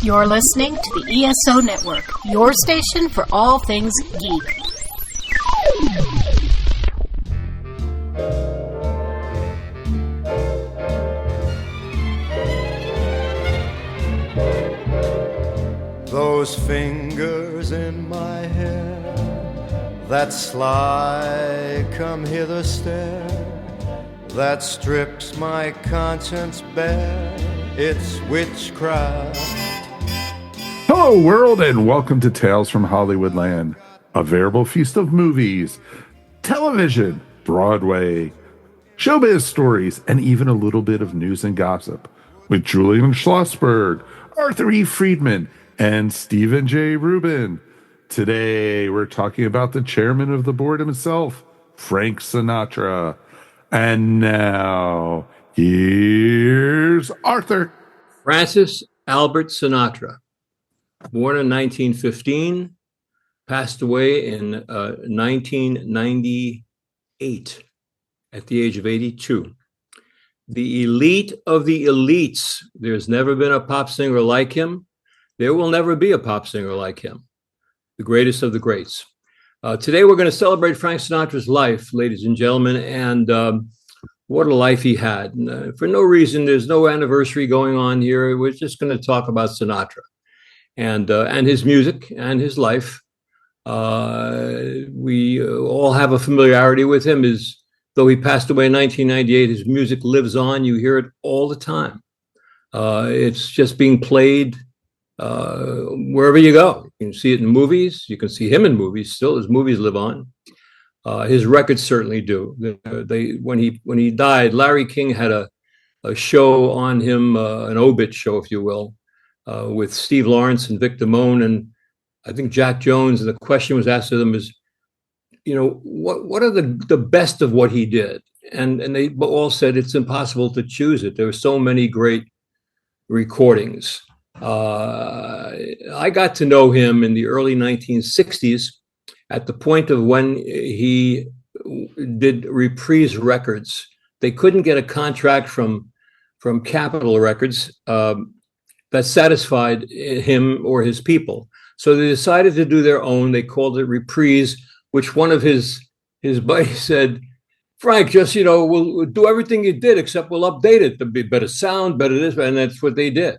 You're listening to the ESO Network, your station for all things geek. Those fingers in my hair, that sly come hither stare, that strips my conscience bare, it's witchcraft. Hello world and welcome to Tales from Hollywoodland, a veritable feast of movies, television, Broadway, showbiz stories, and even a little bit of news and gossip with Julian Schlossberg, Arthur E. Friedman, and Stephen J. Rubin. Today we're talking about the chairman of the board himself, Frank Sinatra. And now here's Arthur. Francis Albert Sinatra, born in 1915, passed away in 1998 at the age of 82. The elite of the elites. There's never been a pop singer like him. There will never be a pop singer like him. The greatest of the greats. Today we're going to celebrate Frank Sinatra's life, ladies and gentlemen, and what a life he had. For no reason, there's no anniversary going on here. We're just going to talk about Sinatra and his music and his life. We all have a familiarity with him. Though he passed away in 1998, his music lives on. You hear it all the time. It's just being played wherever you go. You can see it in movies. You can see him in movies still. His movies live on. His records certainly do. When he died, Larry King had a show on him, an obit show, if you will, with Steve Lawrence and Vic Damone and I think Jack Jones. And the question was asked to them is, what are the best of what he did? And they all said it's impossible to choose it. There were so many great recordings. I got to know him in the early 1960s at the point of when he did Reprise Records. They couldn't get a contract from Capitol Records that satisfied him or his people. So they decided to do their own. They called it Reprise, which one of his buddies said, Frank, just, we'll do everything you did, except we'll update it to be better sound, better this, and that's what they did,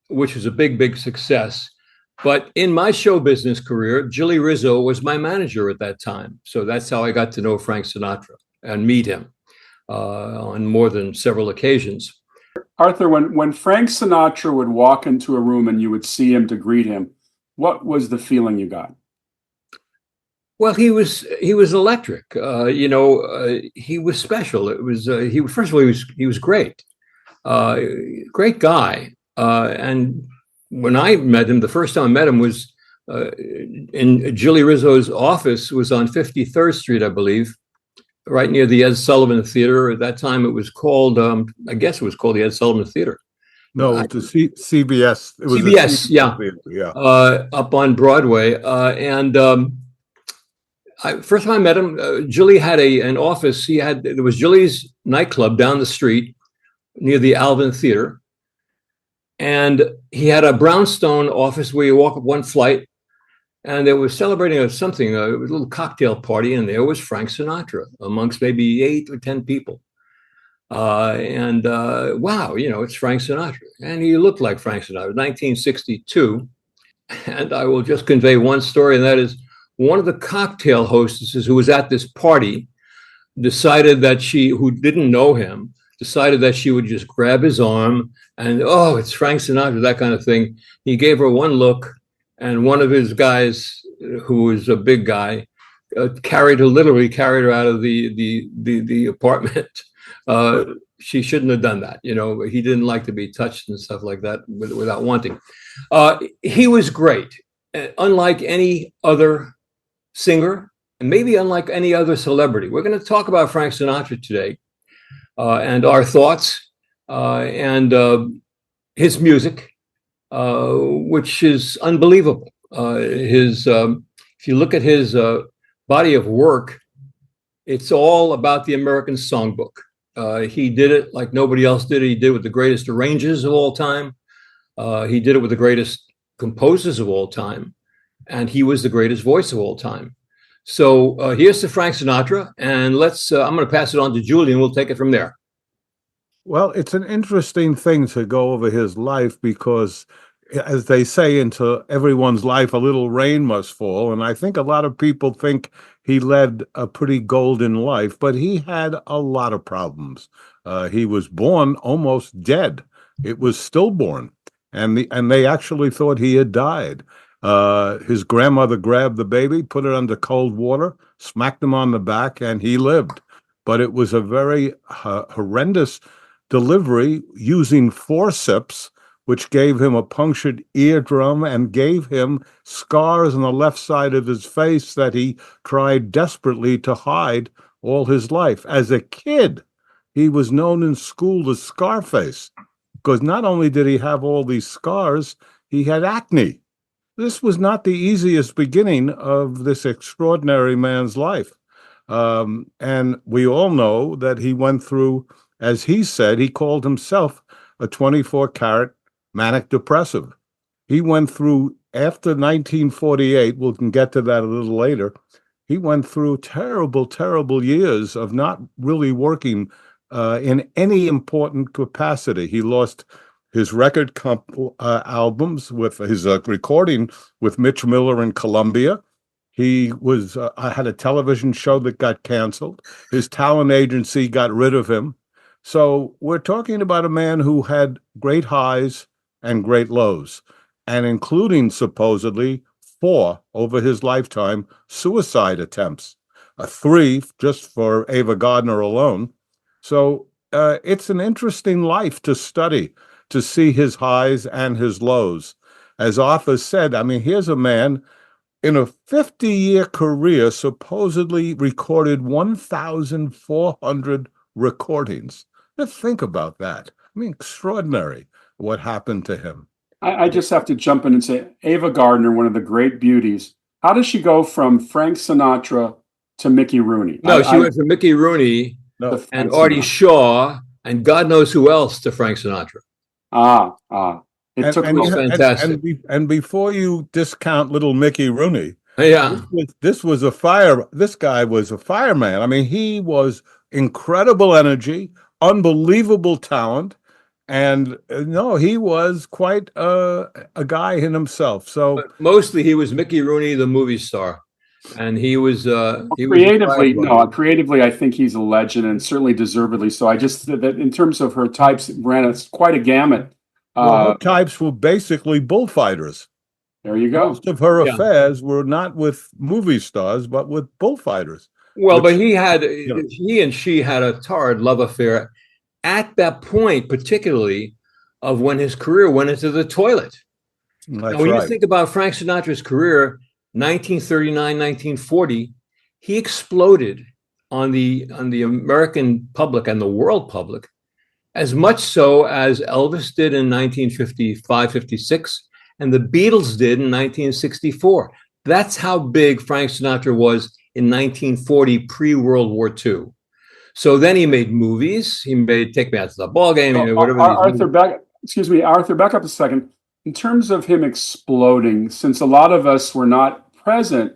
which was a big, big success. But in my show business career, Jilly Rizzo was my manager at that time. So that's how I got to know Frank Sinatra and meet him on more than several occasions. Arthur, when Frank Sinatra would walk into a room and you would see him to greet him, what was the feeling you got? Well, he was electric. He was special. It was first of all, he was great, great guy. And when I met him, the first time I met him was in Jilly Rizzo's office. Was on 53rd Street, I believe, right near the Ed Sullivan Theater. At that time, it was called, I guess it was called the Ed Sullivan Theater. No, the CBS. It was CBS, yeah. Up on Broadway. First time I met him, Jilly had an office. There was Jilly's nightclub down the street near the Alvin Theater. And he had a brownstone office where you walk up one flight, and they were celebrating a little cocktail party, and there was Frank Sinatra amongst maybe 8 or 10 people. Wow, it's Frank Sinatra. And he looked like Frank Sinatra, 1962. And I will just convey one story, and that is one of the cocktail hostesses who was at this party decided that who didn't know him, decided that she would just grab his arm and, it's Frank Sinatra, that kind of thing. He gave her one look, and one of his guys, who was a big guy, literally carried her out of the apartment. She shouldn't have done that. He didn't like to be touched and stuff like that without wanting. He was great, unlike any other singer, and maybe unlike any other celebrity. We're going to talk about Frank Sinatra today. And our thoughts and his music, which is unbelievable. If you look at his body of work, it's all about the American Songbook. He did it like nobody else did it. He did it with the greatest arrangers of all time. He did it with the greatest composers of all time, and he was the greatest voice of all time. So here's to Frank Sinatra, and I'm going to pass it on to Julie, and we'll take it from there. Well, it's an interesting thing to go over his life because, as they say, into everyone's life, a little rain must fall. And I think a lot of people think he led a pretty golden life, but he had a lot of problems. He was born almost dead. It was stillborn, and they actually thought he had died. His grandmother grabbed the baby, put it under cold water, smacked him on the back, and he lived. But it was a very horrendous delivery using forceps, which gave him a punctured eardrum and gave him scars on the left side of his face that he tried desperately to hide all his life. As a kid, he was known in school as Scarface, because not only did he have all these scars, he had acne. This was not the easiest beginning of this extraordinary man's life. And we all know that he went through, as he said, he called himself a 24-karat manic depressive. He went through, after 1948, we can get to that a little later, he went through terrible, terrible years of not really working in any important capacity. He lost his record albums with his recording with Mitch Miller in Columbia. He was had a television show that got canceled. His talent agency got rid of him. So we're talking about a man who had great highs and great lows, and including supposedly 4 over his lifetime suicide attempts, 3 just for Ava Gardner alone. So it's an interesting life to study, to see his highs and his lows. As Arthur said, I mean, here's a man in a 50-year career supposedly recorded 1,400 recordings. Now think about that. I mean, extraordinary what happened to him. I just have to jump in and say, Ava Gardner, one of the great beauties. How does she go from Frank Sinatra to Mickey Rooney? No, she went from Mickey Rooney and Artie Shaw and God knows who else to Frank Sinatra. It took fantastic. And before you discount little Mickey Rooney, yeah, this guy was a fireman. I mean, he was incredible energy, unbelievable talent, and he was quite a guy in himself. So but mostly he was Mickey Rooney, the movie star, and he was creatively, I think he's a legend, and certainly deservedly so. I just that in terms of her types, ran quite a gamut. Her types were basically bullfighters. There you go. Most of her affairs were not with movie stars, but with bullfighters. Well, but he and she had a torrid love affair at that point, particularly of when his career went into the toilet. That's when right. you think about Frank Sinatra's career, 1939, 1940, he exploded on the American public and the world public, as much so as Elvis did in 1955, 56, and the Beatles did in 1964. That's how big Frank Sinatra was in 1940, pre-World War II. So then he made movies. He made Take Me Out to the Ball Game. Arthur, back up a second. In terms of him exploding, since a lot of us were not present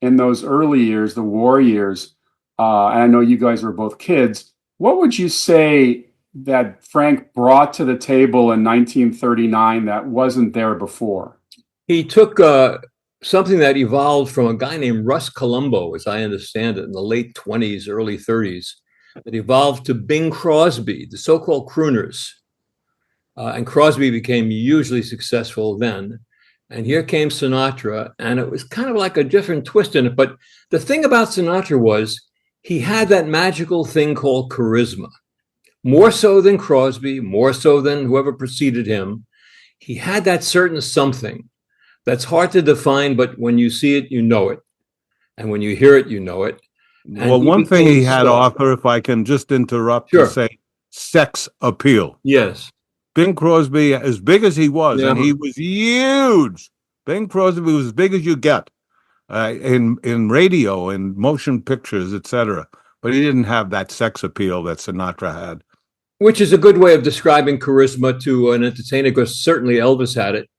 in those early years, the war years, and I know you guys were both kids, what would you say that Frank brought to the table in 1939 that wasn't there before? He took something that evolved from a guy named Russ Columbo, as I understand it, in the late 20s, early 30s, that evolved to Bing Crosby, the so-called crooners. And Crosby became hugely successful then. And here came Sinatra, and it was kind of like a different twist in it. But the thing about Sinatra was he had that magical thing called charisma. More so than Crosby, more so than whoever preceded him. He had that certain something that's hard to define, but when you see it, you know it. And when you hear it, you know it. And well, one thing he had, Arthur, if I can just interrupt to say, sex appeal. Yes. Bing Crosby, as big as he was, and he was huge. Bing Crosby was as big as you get in radio and motion pictures, etc. But he didn't have that sex appeal that Sinatra had. which is a good way of describing charisma to an entertainer, because certainly Elvis had it.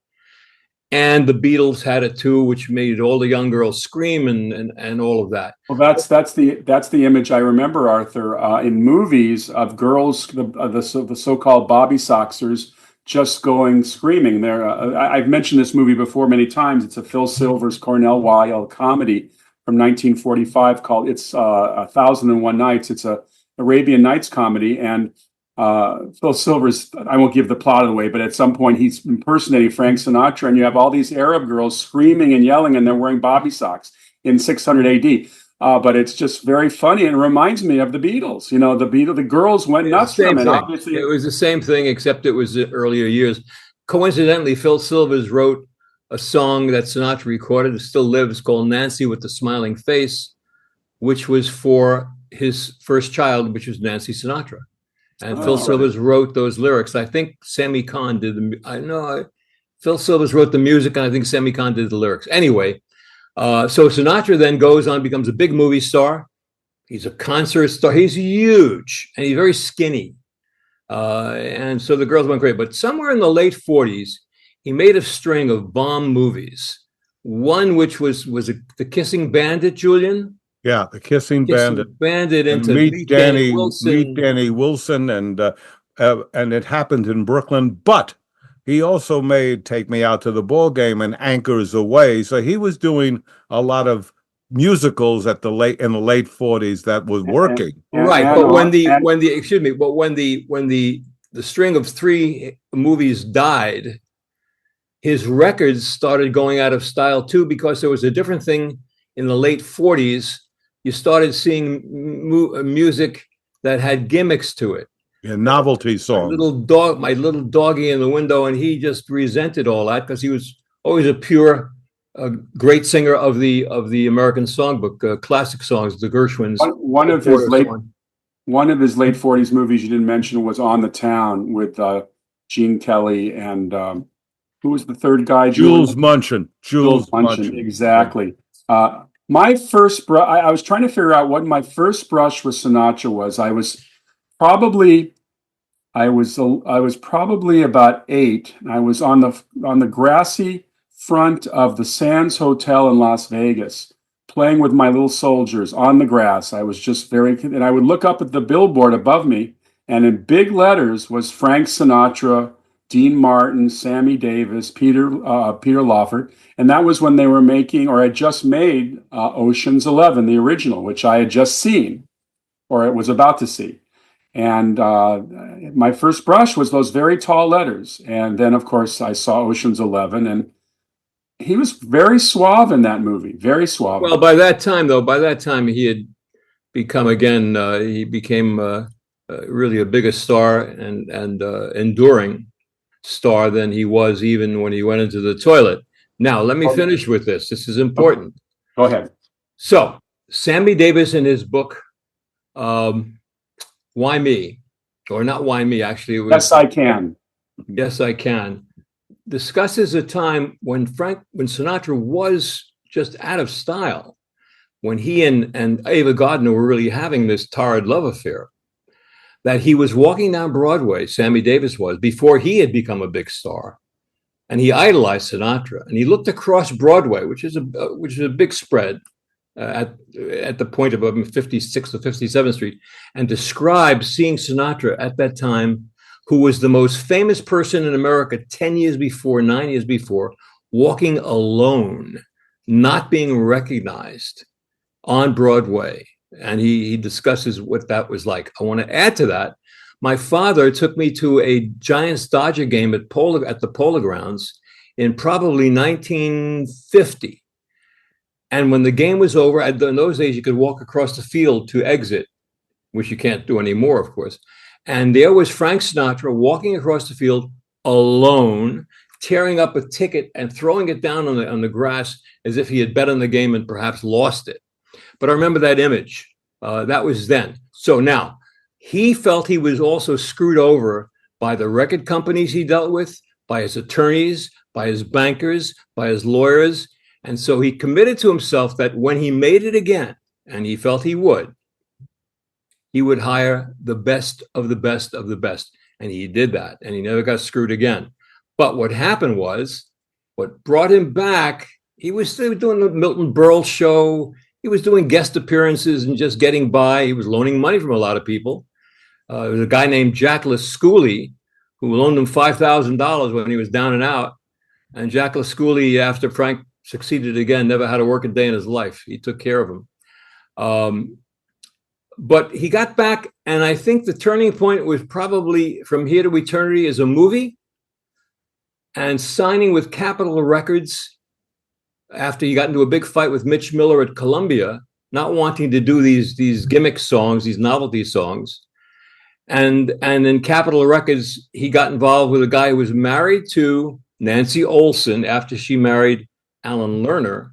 And the Beatles had it too, which made all the young girls scream and all of that. Well, that's the image I remember, Arthur, in movies of girls, the so-called Bobby Soxers, just going screaming. There, I've mentioned this movie before many times. It's a Phil Silvers, Cornell Wilde comedy from 1945 called "It's 1001 Nights." It's a Arabian Nights comedy, and Phil Silvers, I won't give the plot away, but at some point he's impersonating Frank Sinatra, and you have all these Arab girls screaming and yelling, and they're wearing Bobby socks in 600 AD. But it's just very funny, and it reminds me of the Beatles. You know, the girls went nuts for them, and obviously it was the same thing, except it was the earlier years. Coincidentally, Phil Silvers wrote a song that Sinatra recorded, it still lives, called "Nancy with the Smiling Face," which was for his first child, which was Nancy Sinatra. And Phil Silvers wrote those lyrics. I think Sammy Kahn did Phil Silvers wrote the music, and I think Sammy Kahn did the lyrics. Anyway, so Sinatra then goes on, becomes a big movie star. He's a concert star. He's huge, and he's very skinny. And so the girls went great. But somewhere in the late 40s, he made a string of bomb movies. One which was The Kissing Bandit, Julian? Yeah, The Kissing Bandit. Bandit into Meet Danny Wilson, and it happened in Brooklyn. But he also made Take Me Out to the Ball Game and Anchors Away. So he was doing a lot of musicals in the late 40s that was working. Right, but when the string of three movies died, his records started going out of style too, because there was a different thing in the late 40s. You started seeing music that had gimmicks to it. Yeah, novelty songs. My little doggy in the window, and he just resented all that because he was always a great singer of the American songbook, classic songs, the Gershwins. One of his late 40s movies you didn't mention was On the Town with Gene Kelly and who was the third guy? Jules Munchin. Jules Munchin. Exactly. My first I was trying to figure out what my first brush with Sinatra was. I was probably about 8. I was on the grassy front of the Sands Hotel in Las Vegas, playing with my little soldiers on the grass. I was just and I would look up at the billboard above me, and in big letters was Frank Sinatra, Dean Martin, Sammy Davis, Peter Lawford, and that was when they were making, or had just made, Ocean's 11, the original, which I had just seen, or it was about to see. And my first brush was those very tall letters, and then of course I saw Ocean's 11, and he was very suave in that movie, very suave. Well, by that time he had become again. He became really a bigger star and enduring star than he was even when he went into the toilet. Now, let me finish with this. This is important. Go ahead. So, Sammy Davis in his book, Why Me? Or not Why Me, actually. It was, Yes, I Can. Yes, I Can. Discusses a time when Sinatra was just out of style, when he and Ava Gardner were really having this torrid love affair. That he was walking down Broadway, Sammy Davis was, before he had become a big star, and he idolized Sinatra. And he looked across Broadway, which is a big spread at the point of 56th or 57th Street, and described seeing Sinatra at that time, who was the most famous person in America 9 years before, walking alone, not being recognized on Broadway. And he discusses what that was like. I want to add to that. My father took me to a Giants-Dodger game at the Polo Grounds in probably 1950. And when the game was over, in those days, you could walk across the field to exit, which you can't do anymore, of course. And there was Frank Sinatra walking across the field alone, tearing up a ticket and throwing it down on the grass as if he had bet on the game and perhaps lost it. But I remember that image. That was then. So now, he felt he was also screwed over by the record companies he dealt with, by his attorneys, by his bankers, by his lawyers. And so he committed to himself that when he made it again, and he felt he would, he would hire the best of the best of the best. And he did that, and he never got screwed again. But what happened was, what brought him back, he was still doing the Milton Berle show. He was doing guest appearances and just getting by. He was loaning money from a lot of people. There was a guy named Jack Lascouli who loaned him $5,000 when he was down and out. And Jack Lascouli, after Frank succeeded again, never had to work a day in his life. He took care of him. But he got back, and I think the turning point was probably From Here to Eternity as a movie, and signing with Capitol Records after he got into a big fight with Mitch Miller at Columbia, not wanting to do these gimmick songs, these novelty songs. And in Capitol Records, he got involved with a guy who was married to Nancy Olson after she married Alan Lerner.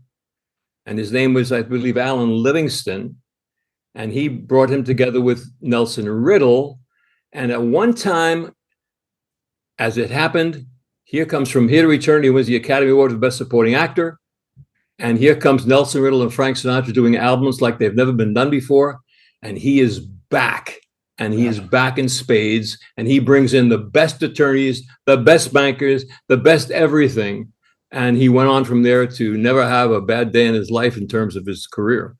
And his name was, I believe, Alan Livingston. And he brought him together with Nelson Riddle. And at one time, as it happened, here comes From Here to Eternity, wins the Academy Award for Best Supporting Actor. And here comes Nelson Riddle and Frank Sinatra doing albums like they've never been done before. And he is back. And he is back in spades. And he brings in the best attorneys, the best bankers, the best everything. And he went on from there to never have a bad day in his life in terms of his career.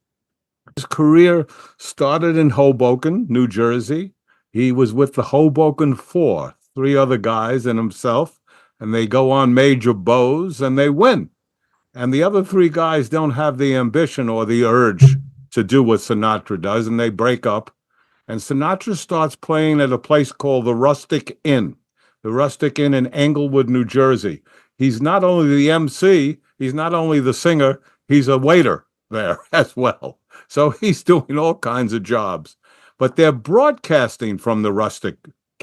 His career started in Hoboken, New Jersey. He was with the Hoboken Four, three other guys and himself, and they go on Major Bowes and they win. And the other three guys don't have the ambition or the urge to do what Sinatra does, and they break up. And Sinatra starts playing at a place called the Rustic Inn in Englewood, New Jersey. He's not only the MC, he's not only the singer, he's a waiter there as well. So he's doing all kinds of jobs. But they're broadcasting from the Rustic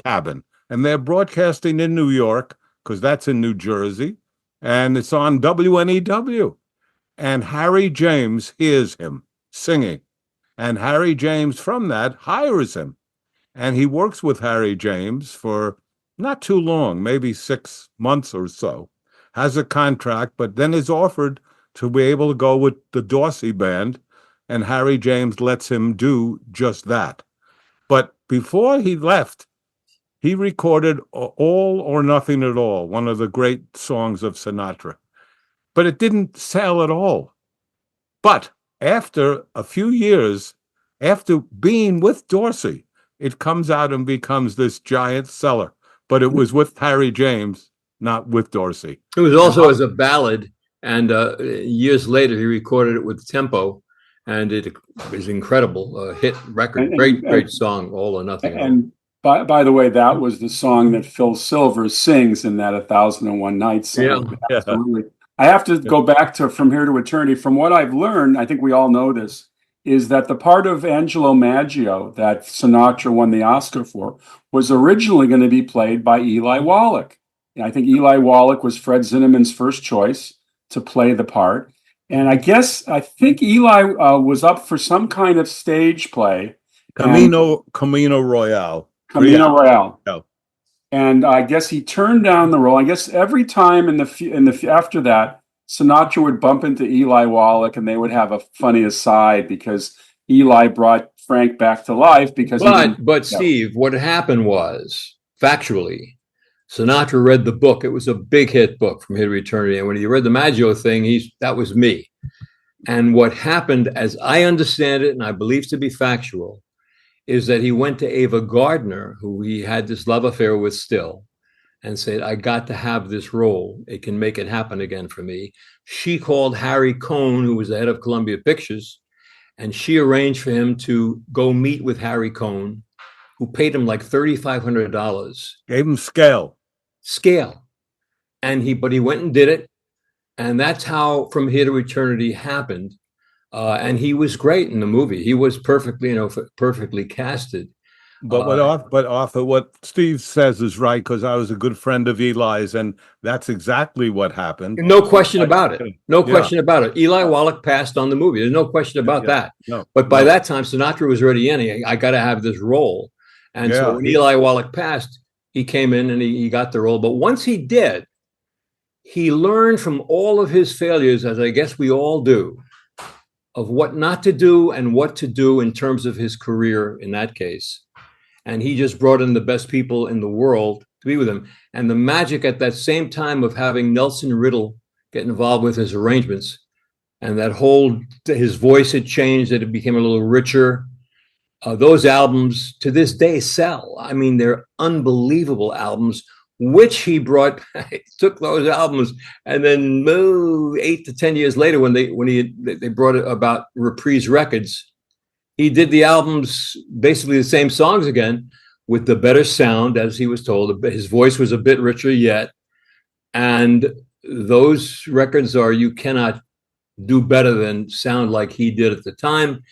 Cabin, and they're broadcasting in New York, because that's in New Jersey, and it's on WNEW. And Harry James hears him singing, and Harry James from that hires him. And he works with Harry James for not too long, maybe 6 months or so, has a contract, but then is offered to be able to go with the Dorsey Band, and Harry James lets him do just that. But before he left, he recorded All or Nothing at All, one of the great songs of Sinatra. But it didn't sell at all. But after a few years, after being with Dorsey, it comes out and becomes this giant seller. But it was with Harry James, not with Dorsey. It was also as a ballad, and years later he recorded it with Tempo, and it was incredible, hit record, great song, All or Nothing. And by the way, that was the song that Phil Silver sings in that 1001 Nights song. Yeah. Absolutely. I have to go back to From Here to Eternity. From what I've learned, I think we all know this, is that the part of Angelo Maggio that Sinatra won the Oscar for was originally going to be played by Eli Wallach. And I think Eli Wallach was Fred Zinnemann's first choice to play the part. And I think Eli was up for some kind of stage play. Camino Royale. Yeah. And I guess he turned down the role. I guess every time in the after that, Sinatra would bump into Eli Wallach, and they would have a funny aside because Eli brought Frank back to life. But Steve, what happened was, factually, Sinatra read the book. It was a big hit book, From Here to Eternity. And when he read the Maggio thing, that was me. And what happened, as I understand it, and I believe to be factual, is that he went to Ava Gardner, who he had this love affair with still, and said, I got to have this role. It can make it happen again for me. She called Harry Cohn, who was the head of Columbia Pictures, and she arranged for him to go meet with Harry Cohn, who paid him like $3,500. Gave him scale. But he went and did it. And that's how From Here to Eternity happened. And he was great in the movie. He was perfectly casted. But Arthur, what Steve says is right, because I was a good friend of Eli's, and that's exactly what happened. No question about it. Question about it. Eli Wallach passed on the movie. There's no question about that. No, but by that time, Sinatra was already in. I got to have this role. And so when Eli Wallach passed, he came in and he got the role. But once he did, he learned from all of his failures, as I guess we all do. of what not to do and what to do in terms of his career in that case. And he just brought in the best people in the world to be with him. And the magic at that same time of having Nelson Riddle get involved with his arrangements, and that whole, his voice had changed, that it became a little richer. Those albums to this day sell. I mean, they're unbelievable albums, which he brought, took those albums, and then 8 to 10 years later, when they brought it about Reprise Records, he did the albums, basically the same songs again, with the better sound, as he was told. His voice was a bit richer yet. And those records you cannot do better than sound like he did at the time.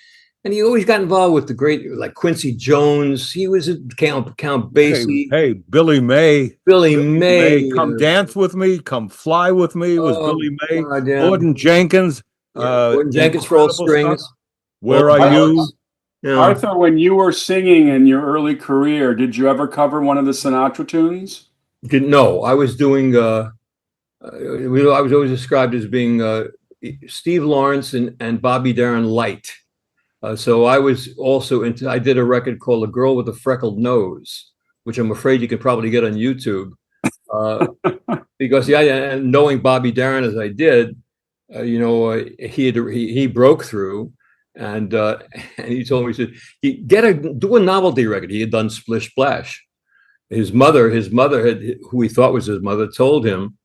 And he always got involved with the great, like Quincy Jones. He was Count Basie. Hey, Billy May. Billy May. Come Dance With Me, Come Fly With Me was Billy May. God, yeah. Gordon Jenkins. Gordon Jenkins for All Strings. Stuff. Where Are You? Yeah. Arthur, when you were singing in your early career, did you ever cover one of the Sinatra tunes? No, I was doing, I was always described as being Steve Lawrence and Bobby Darin light. So I was also I did a record called A Girl with a Freckled Nose, which I'm afraid you could probably get on YouTube. Because and knowing Bobby Darin as I did, he broke through, and he told me, he said, do a novelty record. He had done Splish Splash. His mother had, who he thought was his mother, told him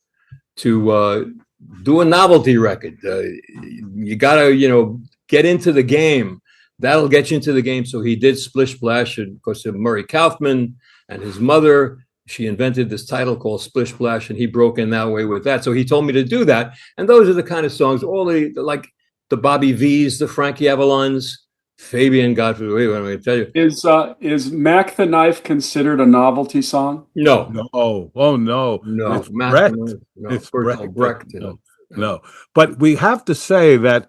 to do a novelty record. You gotta, get into the game. That'll get you into the game. So he did Splish Splash, and of course, Murray Kaufman and his mother, she invented this title called Splish Splash, and he broke in that way with that. So he told me to do that. And those are the kind of songs, like the Bobby V's, the Frankie Avalons, Fabian Godfrey. Wait, what am I going to tell you? Is Mac the Knife considered a novelty song? No. No. Oh, no. No. It's Mac, Brecht. no. It's Brecht. No. But we have to say that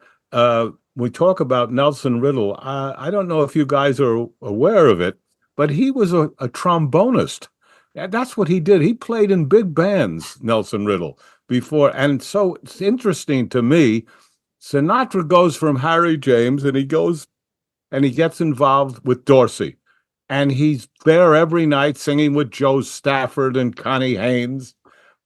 we talk about Nelson Riddle. I don't know if you guys are aware of it, but he was a trombonist. That's what he did. He played in big bands, Nelson Riddle, before. And so it's interesting to me. Sinatra goes from Harry James, and he gets involved with Dorsey. And he's there every night singing with Joe Stafford and Connie Haynes.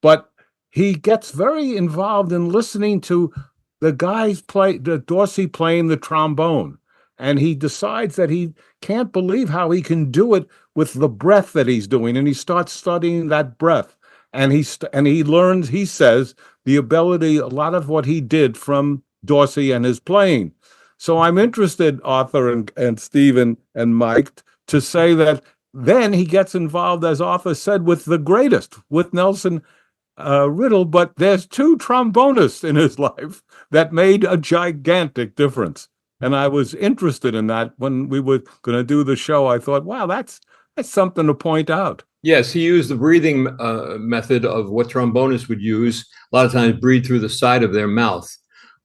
But he gets very involved in listening to the guys Dorsey playing the trombone. And he decides that he can't believe how he can do it with the breath that he's doing. And he starts studying that breath. And he learns, he says, the ability, a lot of what he did from Dorsey and his playing. So I'm interested, Arthur and Stephen and Mike, to say that then he gets involved, as Arthur said, with the greatest, with Nelson Riddle. But there's two trombonists in his life that made a gigantic difference. And I was interested in that when we were going to do the show. I thought, wow, that's something to point out. Yes, he used the breathing method of what trombonists would use. A lot of times breathe through the side of their mouth,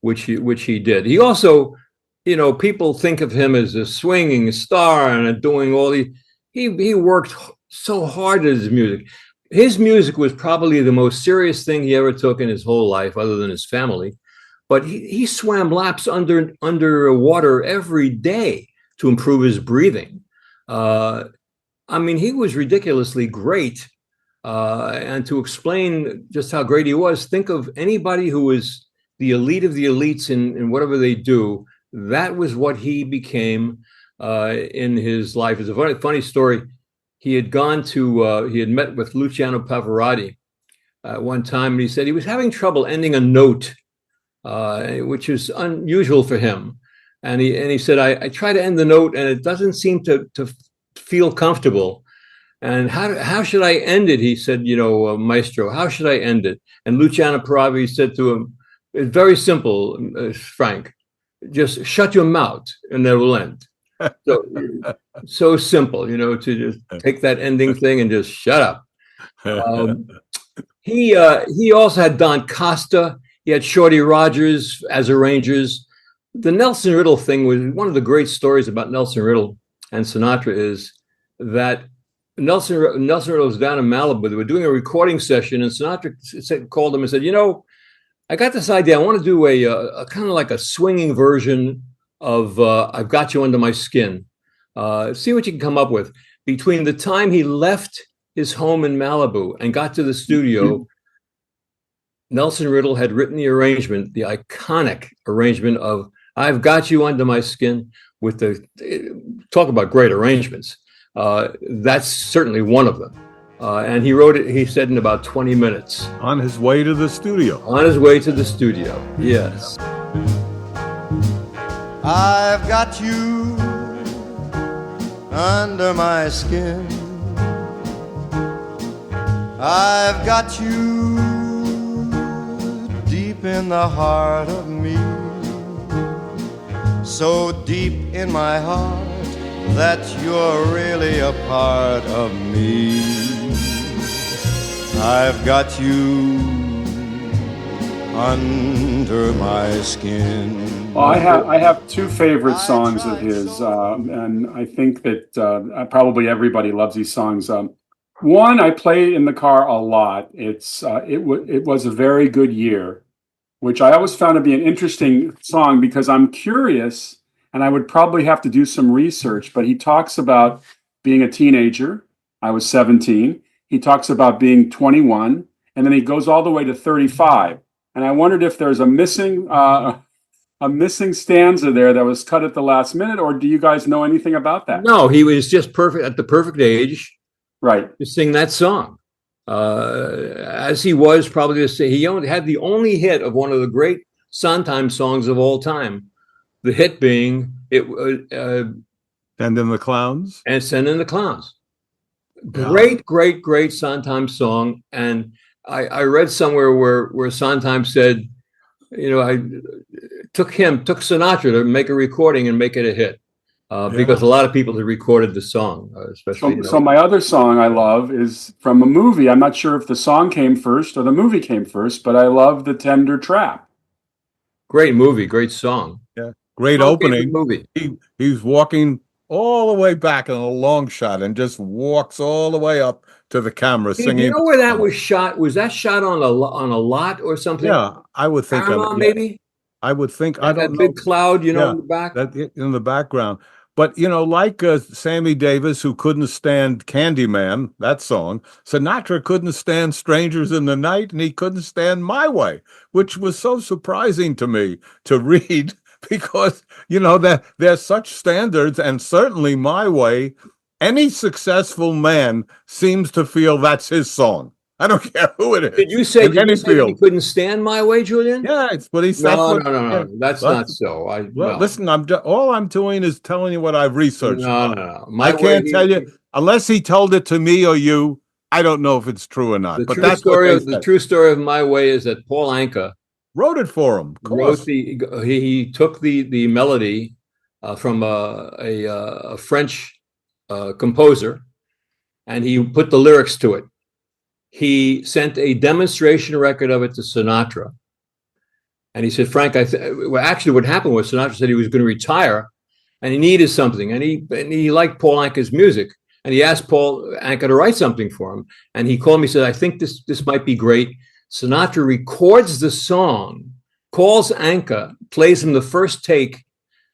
which he did. He also, people think of him as a swinging star and doing all he worked so hard at his music. His music was probably the most serious thing he ever took in his whole life, other than his family. But he swam laps under water every day to improve his breathing. He was ridiculously great. And to explain just how great he was, think of anybody who was the elite of the elites in whatever they do. That was what he became in his life. It's a funny story. He had met with Luciano Pavarotti one time, and he said he was having trouble ending a note, which is unusual for him. And he said, I try to end the note, and it doesn't seem to feel comfortable. And how should I end it? He said, Maestro, how should I end it? And Luciano Pavarotti said to him, it's very simple, Frank. Just shut your mouth, and it will end. So simple, to just take that ending thing and just shut up. He also had Don Costa. He had Shorty Rogers as arrangers. The Nelson Riddle thing was one of the great stories about Nelson Riddle and Sinatra is that Nelson Riddle was down in Malibu. They were doing a recording session, and Sinatra called him and said, I got this idea. I want to do a kind of like a swinging version of I've Got You Under My Skin. See what you can come up with. Between the time he left his home in Malibu and got to the studio, Nelson Riddle had written the arrangement, the iconic arrangement of I've Got You Under My Skin, with the, talk about great arrangements. That's certainly one of them. And he wrote it, he said, in about 20 minutes. On his way to the studio. On his way to the studio, yes. I've got you under my skin. I've got you deep in the heart of me, so deep in my heart that you're really a part of me. I've got you under my skin. Well, I have two favorite songs of his, and I think that probably everybody loves these songs. One I play in the car a lot. It was a very good year, which I always found to be an interesting song because I'm curious, and I would probably have to do some research. But he talks about being a teenager. I was 17. He talks about being 21, and then he goes all the way to 35. And I wondered if there's a missing stanza there that was cut at the last minute, or do you guys know anything about that? No, he was just perfect at the perfect age, Right, to sing that song. As he was probably to say, he only had the only hit of one of the great Sondheim songs of all time. The hit being And then the Clowns. and Send in the Clowns. Great Sondheim song. And I read somewhere where Sondheim said, I took Sinatra to make a recording and make it a hit, because a lot of people had recorded the song, especially. So my other song I love is from a movie. I'm not sure if the song came first or the movie came first, but I love The Tender Trap. Great movie, great song. Yeah. Great Okay, opening. movie. He's walking all the way back in a long shot and just walks all the way up to the camera Do singing. you know where that was shot? Was that shot on a lot or something? Yeah, I would think Paramount, of it. maybe. I would think. I That don't know. big cloud, Yeah, in the back. that in the background. But like Sammy Davis, who couldn't stand Candyman, that song, Sinatra couldn't stand Strangers in the Night, and he couldn't stand My Way, which was so surprising to me to read because that there's such standards, and certainly My Way. Any successful man seems to feel that's his song. I don't care who it is. Did you say, In any that he field. couldn't stand My Way, Julian? Yeah, it's what he said. No. That's not so. Well, no. listen, all I'm doing is telling you what I've researched. No. I can't tell you unless he told it to me or you. I don't know if it's true or not. The But true that's story. what they The said. true story of My Way is that Paul Anka Wrote it for him. Of wrote course. he took the melody from a French composer, and he put the lyrics to it. He sent a demonstration record of it to Sinatra, and he said, "Frank, actually, what happened was Sinatra said he was going to retire, and he needed something, and he liked Paul Anka's music, and he asked Paul Anka to write something for him, and he called me and said, I think this might be great." Sinatra records the song, calls Anka, plays him the first take,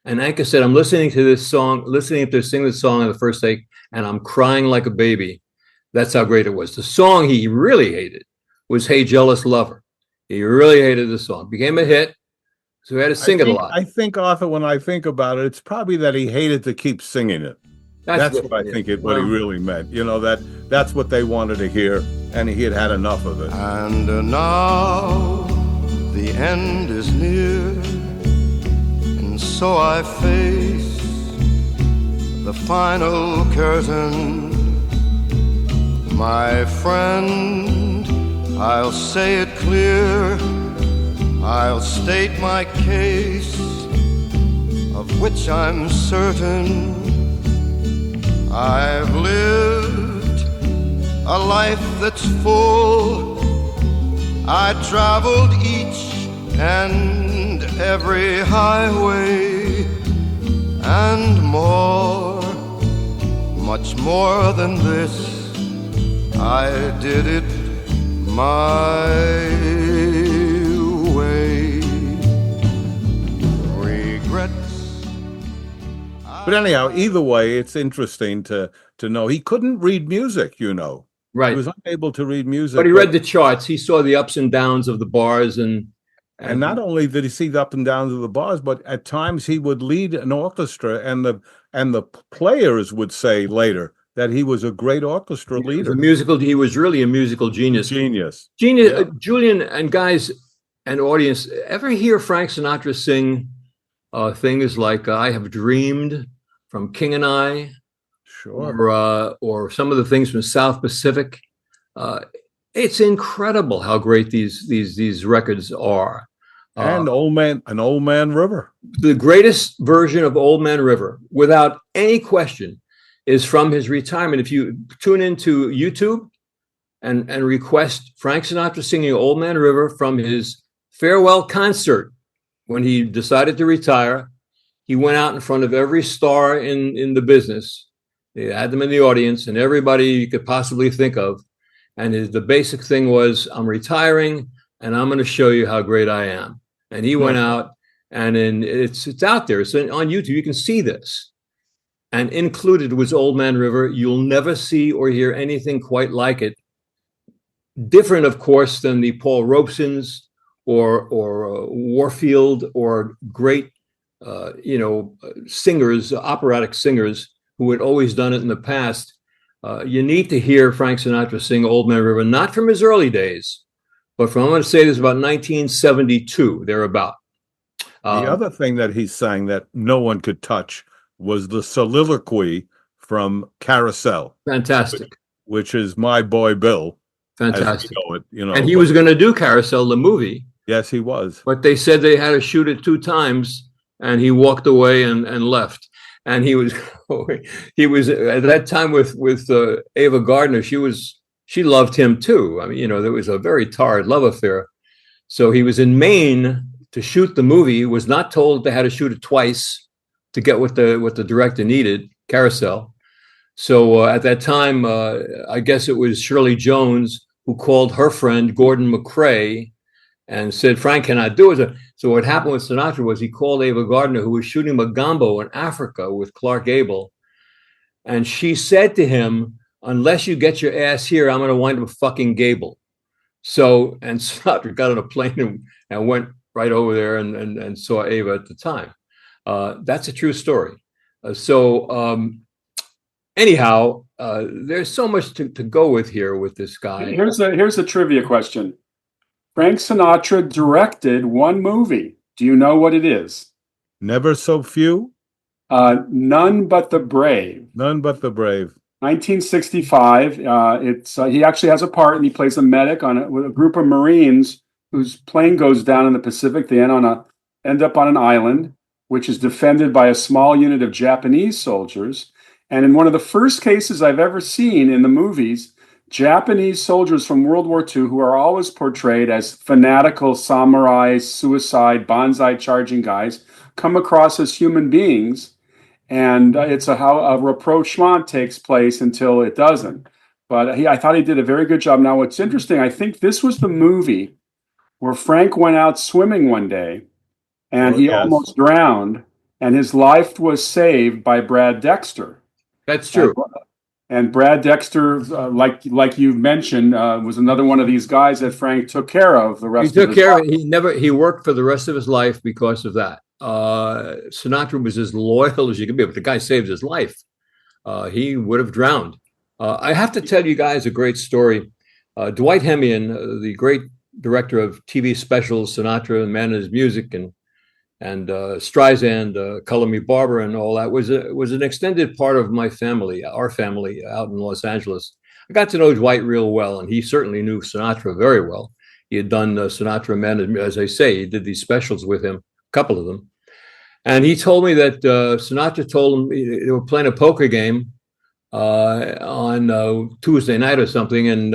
and Anka said, "I'm listening to this song, listening to sing the song on the first take, and I'm crying like a baby." That's how great it was. The song he really hated was "Hey Jealous Lover." He really hated the song. Became a hit, so he had to sing it a lot. I think, Arthur, when I think about it, it's probably that he hated to keep singing it. That's what I think what he really meant. That's what they wanted to hear, and he had enough of it. And now the end is near, and so I face the final curtain. My friend, I'll say it clear, I'll state my case, of which I'm certain. I've lived a life that's full. I traveled each and every highway, and more, much more than this, I did it my way. Regrets But anyhow, either way, it's interesting to know he couldn't read music. He Right. was unable to read music. But he read the charts. He saw the ups and downs of the bars, and not only did he see the up and downs of the bars, but at times he would lead an orchestra, and the players would say later that he was a great orchestra leader. He was really a musical genius. Genius. Yeah. Julian and guys and audience, ever hear Frank Sinatra sing things like "I Have Dreamed" from King and I? Sure. Or some of the things from South Pacific. It's incredible how great these records are. And Old Man River. The greatest version of Old Man River, without any question, is from his retirement. If you tune into YouTube and request Frank Sinatra singing Old Man River from his farewell concert when he decided to retire, he went out in front of every star in the business. They had them in the audience and everybody you could possibly think of. And the basic thing was, I'm retiring and I'm going to show you how great I am. And he went out, and it's out there. It's on YouTube. You can see this. And included was Old Man River. You'll never see or hear anything quite like it. Different, of course, than the Paul Robesons or Warfield or great, singers, operatic singers who had always done it in the past. You need to hear Frank Sinatra sing Old Man River, not from his early days, but from, I'm going to say this, about 1972, thereabout. The other thing that he sang that no one could touch was the soliloquy from Carousel. Fantastic. Which is My Boy Bill. Fantastic. And he was going to do Carousel, the movie. Yes, he was. But they said they had to shoot it 2 times, and he walked away and left. And he was at that time with Ava Gardner. She loved him too. I mean, there was a very torrid love affair. So he was in Maine to shoot the movie. He was not told they had to shoot it twice to get what the director needed, Carousel. So at that time, I guess it was Shirley Jones who called her friend Gordon McCrae and said, Frank cannot do it. So what happened with Sinatra was he called Ava Gardner, who was shooting Magambo in Africa with Clark Gable. And she said to him, unless you get your ass here, I'm going to wind up fucking Gable. So, and Sinatra got on a plane and went right over there and saw Ava at the time. That's a true story. Anyhow, there's so much to go with here with this guy. Here's a trivia question. Frank Sinatra directed one movie. Do you know what it is? Never So Few? None But the Brave. None But the Brave. 1965. He actually has a part, and he plays a medic with a group of Marines whose plane goes down in the Pacific. They end up on an island, which is defended by a small unit of Japanese soldiers. And in one of the first cases I've ever seen in the movies, Japanese soldiers from World War II, who are always portrayed as fanatical samurai, suicide, banzai charging guys, come across as human beings. And it's how a rapprochement takes place until it doesn't. But I thought he did a very good job. Now, what's interesting, I think this was the movie where Frank went out swimming one day and he almost drowned, and his life was saved by Brad Dexter. That's true. And Brad Dexter, like you mentioned, was another one of these guys that Frank took care of the rest of his life. He worked for the rest of his life because of that. Sinatra was as loyal as you could be, but the guy saved his life. He would have drowned. I have to tell you guys a great story. Dwight Hemian, the great director of TV specials, Sinatra, and Man and His Music, and Streisand, Color Me Barber, and all that was an extended part of my family, our family out in Los Angeles. I got to know Dwight real well, and he certainly knew Sinatra very well. He had done Sinatra, Man, as I say, he did these specials with him, a couple of them. And he told me that Sinatra told him they were playing a poker game on Tuesday night or something. And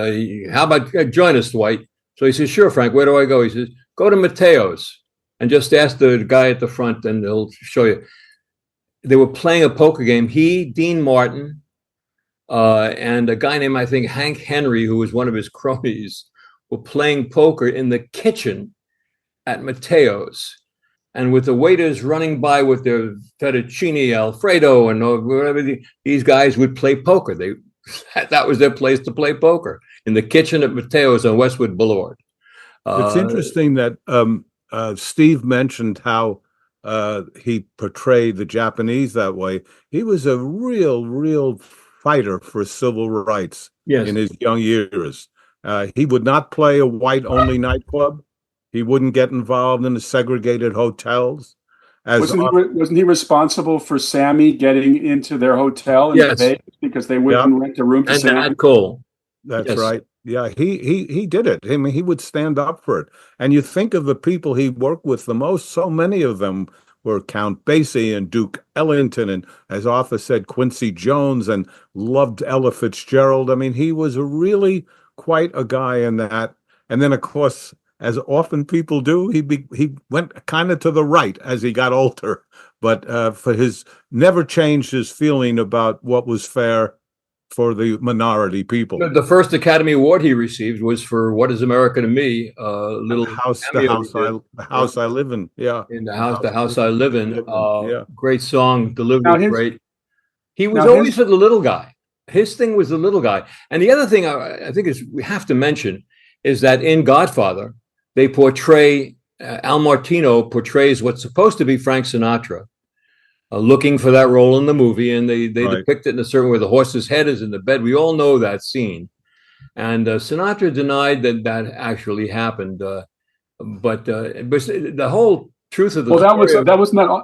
how about join us, Dwight? So he says, sure, Frank, where do I go? He says, go to Mateo's and just ask the guy at the front and he'll show you. They were playing a poker game. He, Dean Martin, and a guy named, I think, Hank Henry, who was one of his cronies, were playing poker in the kitchen at Mateo's. and with the waiters running by with their fettuccine Alfredo and whatever, these guys would play poker. That was their place to play poker, in the kitchen at Mateo's on Westwood Boulevard. It's interesting that Steve mentioned how he portrayed the Japanese that way. He was a real fighter for civil rights in his young years. He would not play a white-only nightclub. He wouldn't get involved in the segregated hotels. Wasn't he responsible for Sammy getting into their hotel in Vegas because they wouldn't rent a room to Sammy? And Cole. That's right. Yeah, he did it. I mean, he would stand up for it. And you think of the people he worked with the most, so many of them were Count Basie and Duke Ellington, and as Arthur said, Quincy Jones, and loved Ella Fitzgerald. I mean, he was really quite a guy in that. And then, of course, as often people do, he went kind of to the right as he got older, but never changed his feeling about what was fair for the minority people. The first Academy Award he received was for "What Is America to Me?" The house I live in. Yeah, in the house I live in. Great song, delivery great. He was always for the little guy. His thing was the little guy. And the other thing I think we have to mention is that in Godfather, they portray Al Martino portrays what's supposed to be Frank Sinatra, looking for that role in the movie, and they depict it in a certain way. The horse's head is in the bed. We all know that scene, and Sinatra denied that actually happened. But the whole truth of the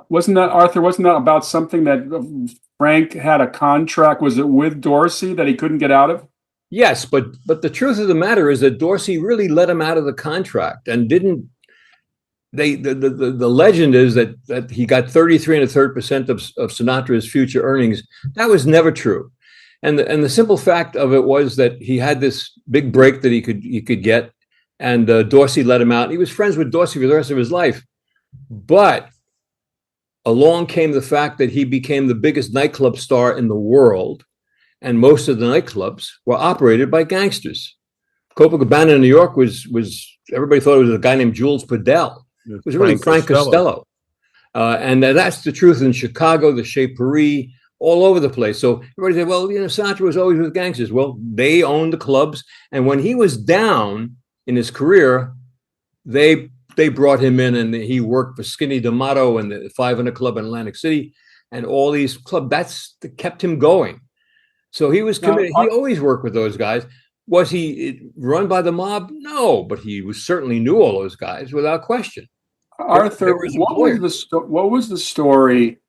wasn't that about something that Frank had a contract? Was it with Dorsey that he couldn't get out of? Yes, but the truth of the matter is that Dorsey really let him out of the contract and didn't. The legend is that he got 33 1/3% of Sinatra's future earnings. That was never true, and the simple fact of it was that he had this big break that he could get, and Dorsey let him out. He was friends with Dorsey for the rest of his life, but along came the fact that he became the biggest nightclub star in the world, and most of the nightclubs were operated by gangsters. Copacabana in New York was everybody thought it was a guy named Jules Padel. It was really Frank Costello. And that's the truth in Chicago, the Chez Paris, all over the place. So everybody said, well, Sinatra was always with gangsters. Well, they owned the clubs. And when he was down in his career, they brought him in, and he worked for Skinny D'Amato and the 500 Club in Atlantic City and all these clubs. That's kept him going. So he was committed. He always worked with those guys. Was he run by the mob? No, but he certainly knew all those guys without question. Arthur, what was the story?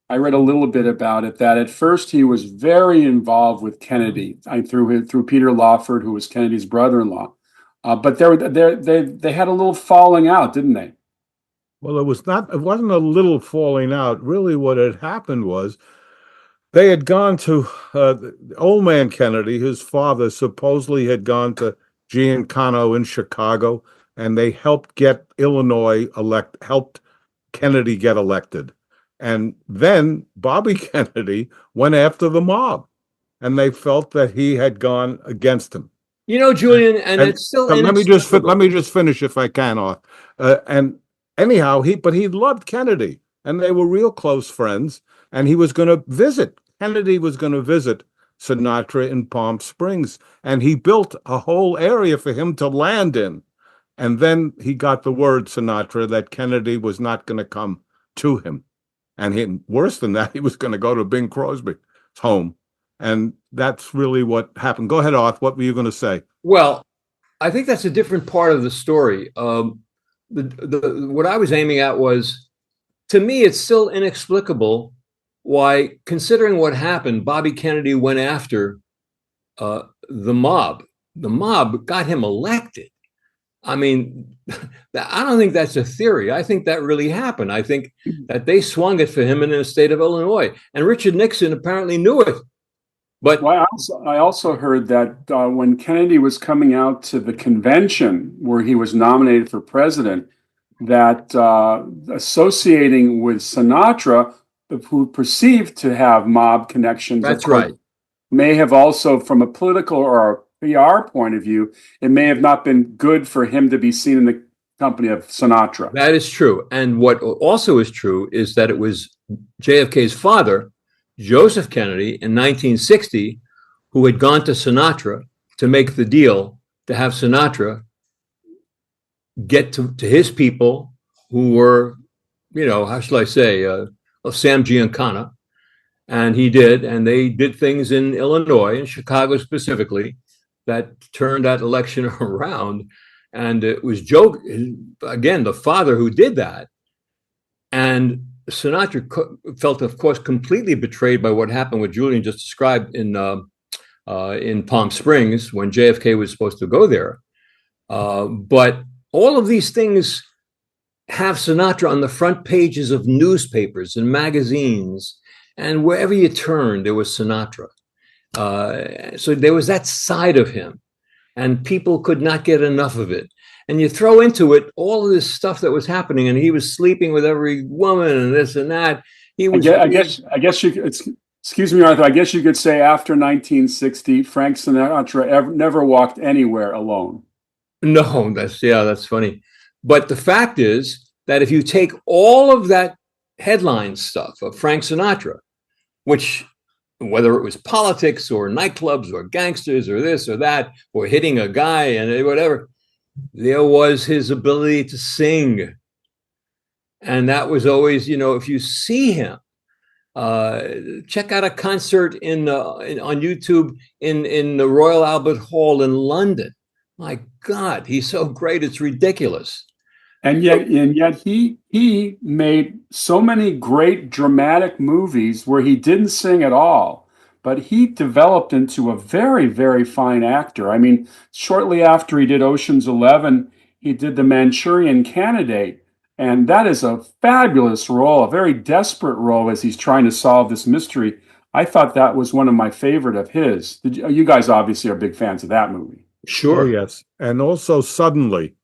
I read a little bit about it, that at first he was very involved with Kennedy through Peter Lawford, who was Kennedy's brother-in-law. But they had a little falling out, didn't they? Well, it wasn't a little falling out. Really what had happened was they had gone to old man Kennedy. His father supposedly had gone to Giancano in Chicago, and they helped get helped Kennedy get elected. And then Bobby Kennedy went after the mob, and they felt that he had gone against him. Julian, and it's still. Let me just finish if I can. And anyhow, he loved Kennedy, and they were real close friends. And he was going to visit. Kennedy was going to visit Sinatra in Palm Springs, and he built a whole area for him to land in. And then he got the word, Sinatra, that Kennedy was not going to come to him. And worse than that, he was going to go to Bing Crosby's home. And that's really what happened. Go ahead, Arth. What were you going to say? Well, I think that's a different part of the story. What I was aiming at was, to me, it's still inexplicable why, considering what happened, Bobby Kennedy went after the mob. The mob got him elected. I mean, I don't think that's a theory. I think that really happened. I think that they swung it for him in the state of Illinois. And Richard Nixon apparently knew it. But I also heard that when Kennedy was coming out to the convention where he was nominated for president, that associating with Sinatra, who perceived to have mob connections, that's right, may have also, from a political or a PR point of view, it may have not been good for him to be seen in the company of Sinatra. That is true. And what also is true is that it was JFK's father, Joseph Kennedy, in 1960, who had gone to Sinatra to make the deal to have Sinatra get to his people who were, how shall I say, of Sam Giancana. And he did. And they did things in Illinois, in Chicago specifically, that turned that election around. And it was Joe, again, the father who did that. And Sinatra felt, of course, completely betrayed by what happened, what Julian just described in Palm Springs when JFK was supposed to go there. But all of these things have Sinatra on the front pages of newspapers and magazines. And wherever you turned, there was Sinatra. So there was that side of him. And people could not get enough of it. And you throw into it all of this stuff that was happening, and he was sleeping with every woman and this and that. He was. I guess you could. Excuse me, Arthur. I guess you could say after 1960, Frank Sinatra never walked anywhere alone. No, that's funny. But the fact is that if you take all of that headline stuff of Frank Sinatra, which, whether it was politics or nightclubs or gangsters or this or that, or hitting a guy and whatever, there was his ability to sing. And that was always, if you see him, check out a concert on YouTube in the Royal Albert Hall in London. My God, he's so great, it's ridiculous. And yet he made so many great dramatic movies where he didn't sing at all, but he developed into a very, very fine actor. I mean, shortly after he did Ocean's 11, he did The Manchurian Candidate, and that is a fabulous role, a very desperate role as he's trying to solve this mystery. I thought that was one of my favorite of his. You guys obviously are big fans of that movie. Sure. Oh, yes. And also Suddenly.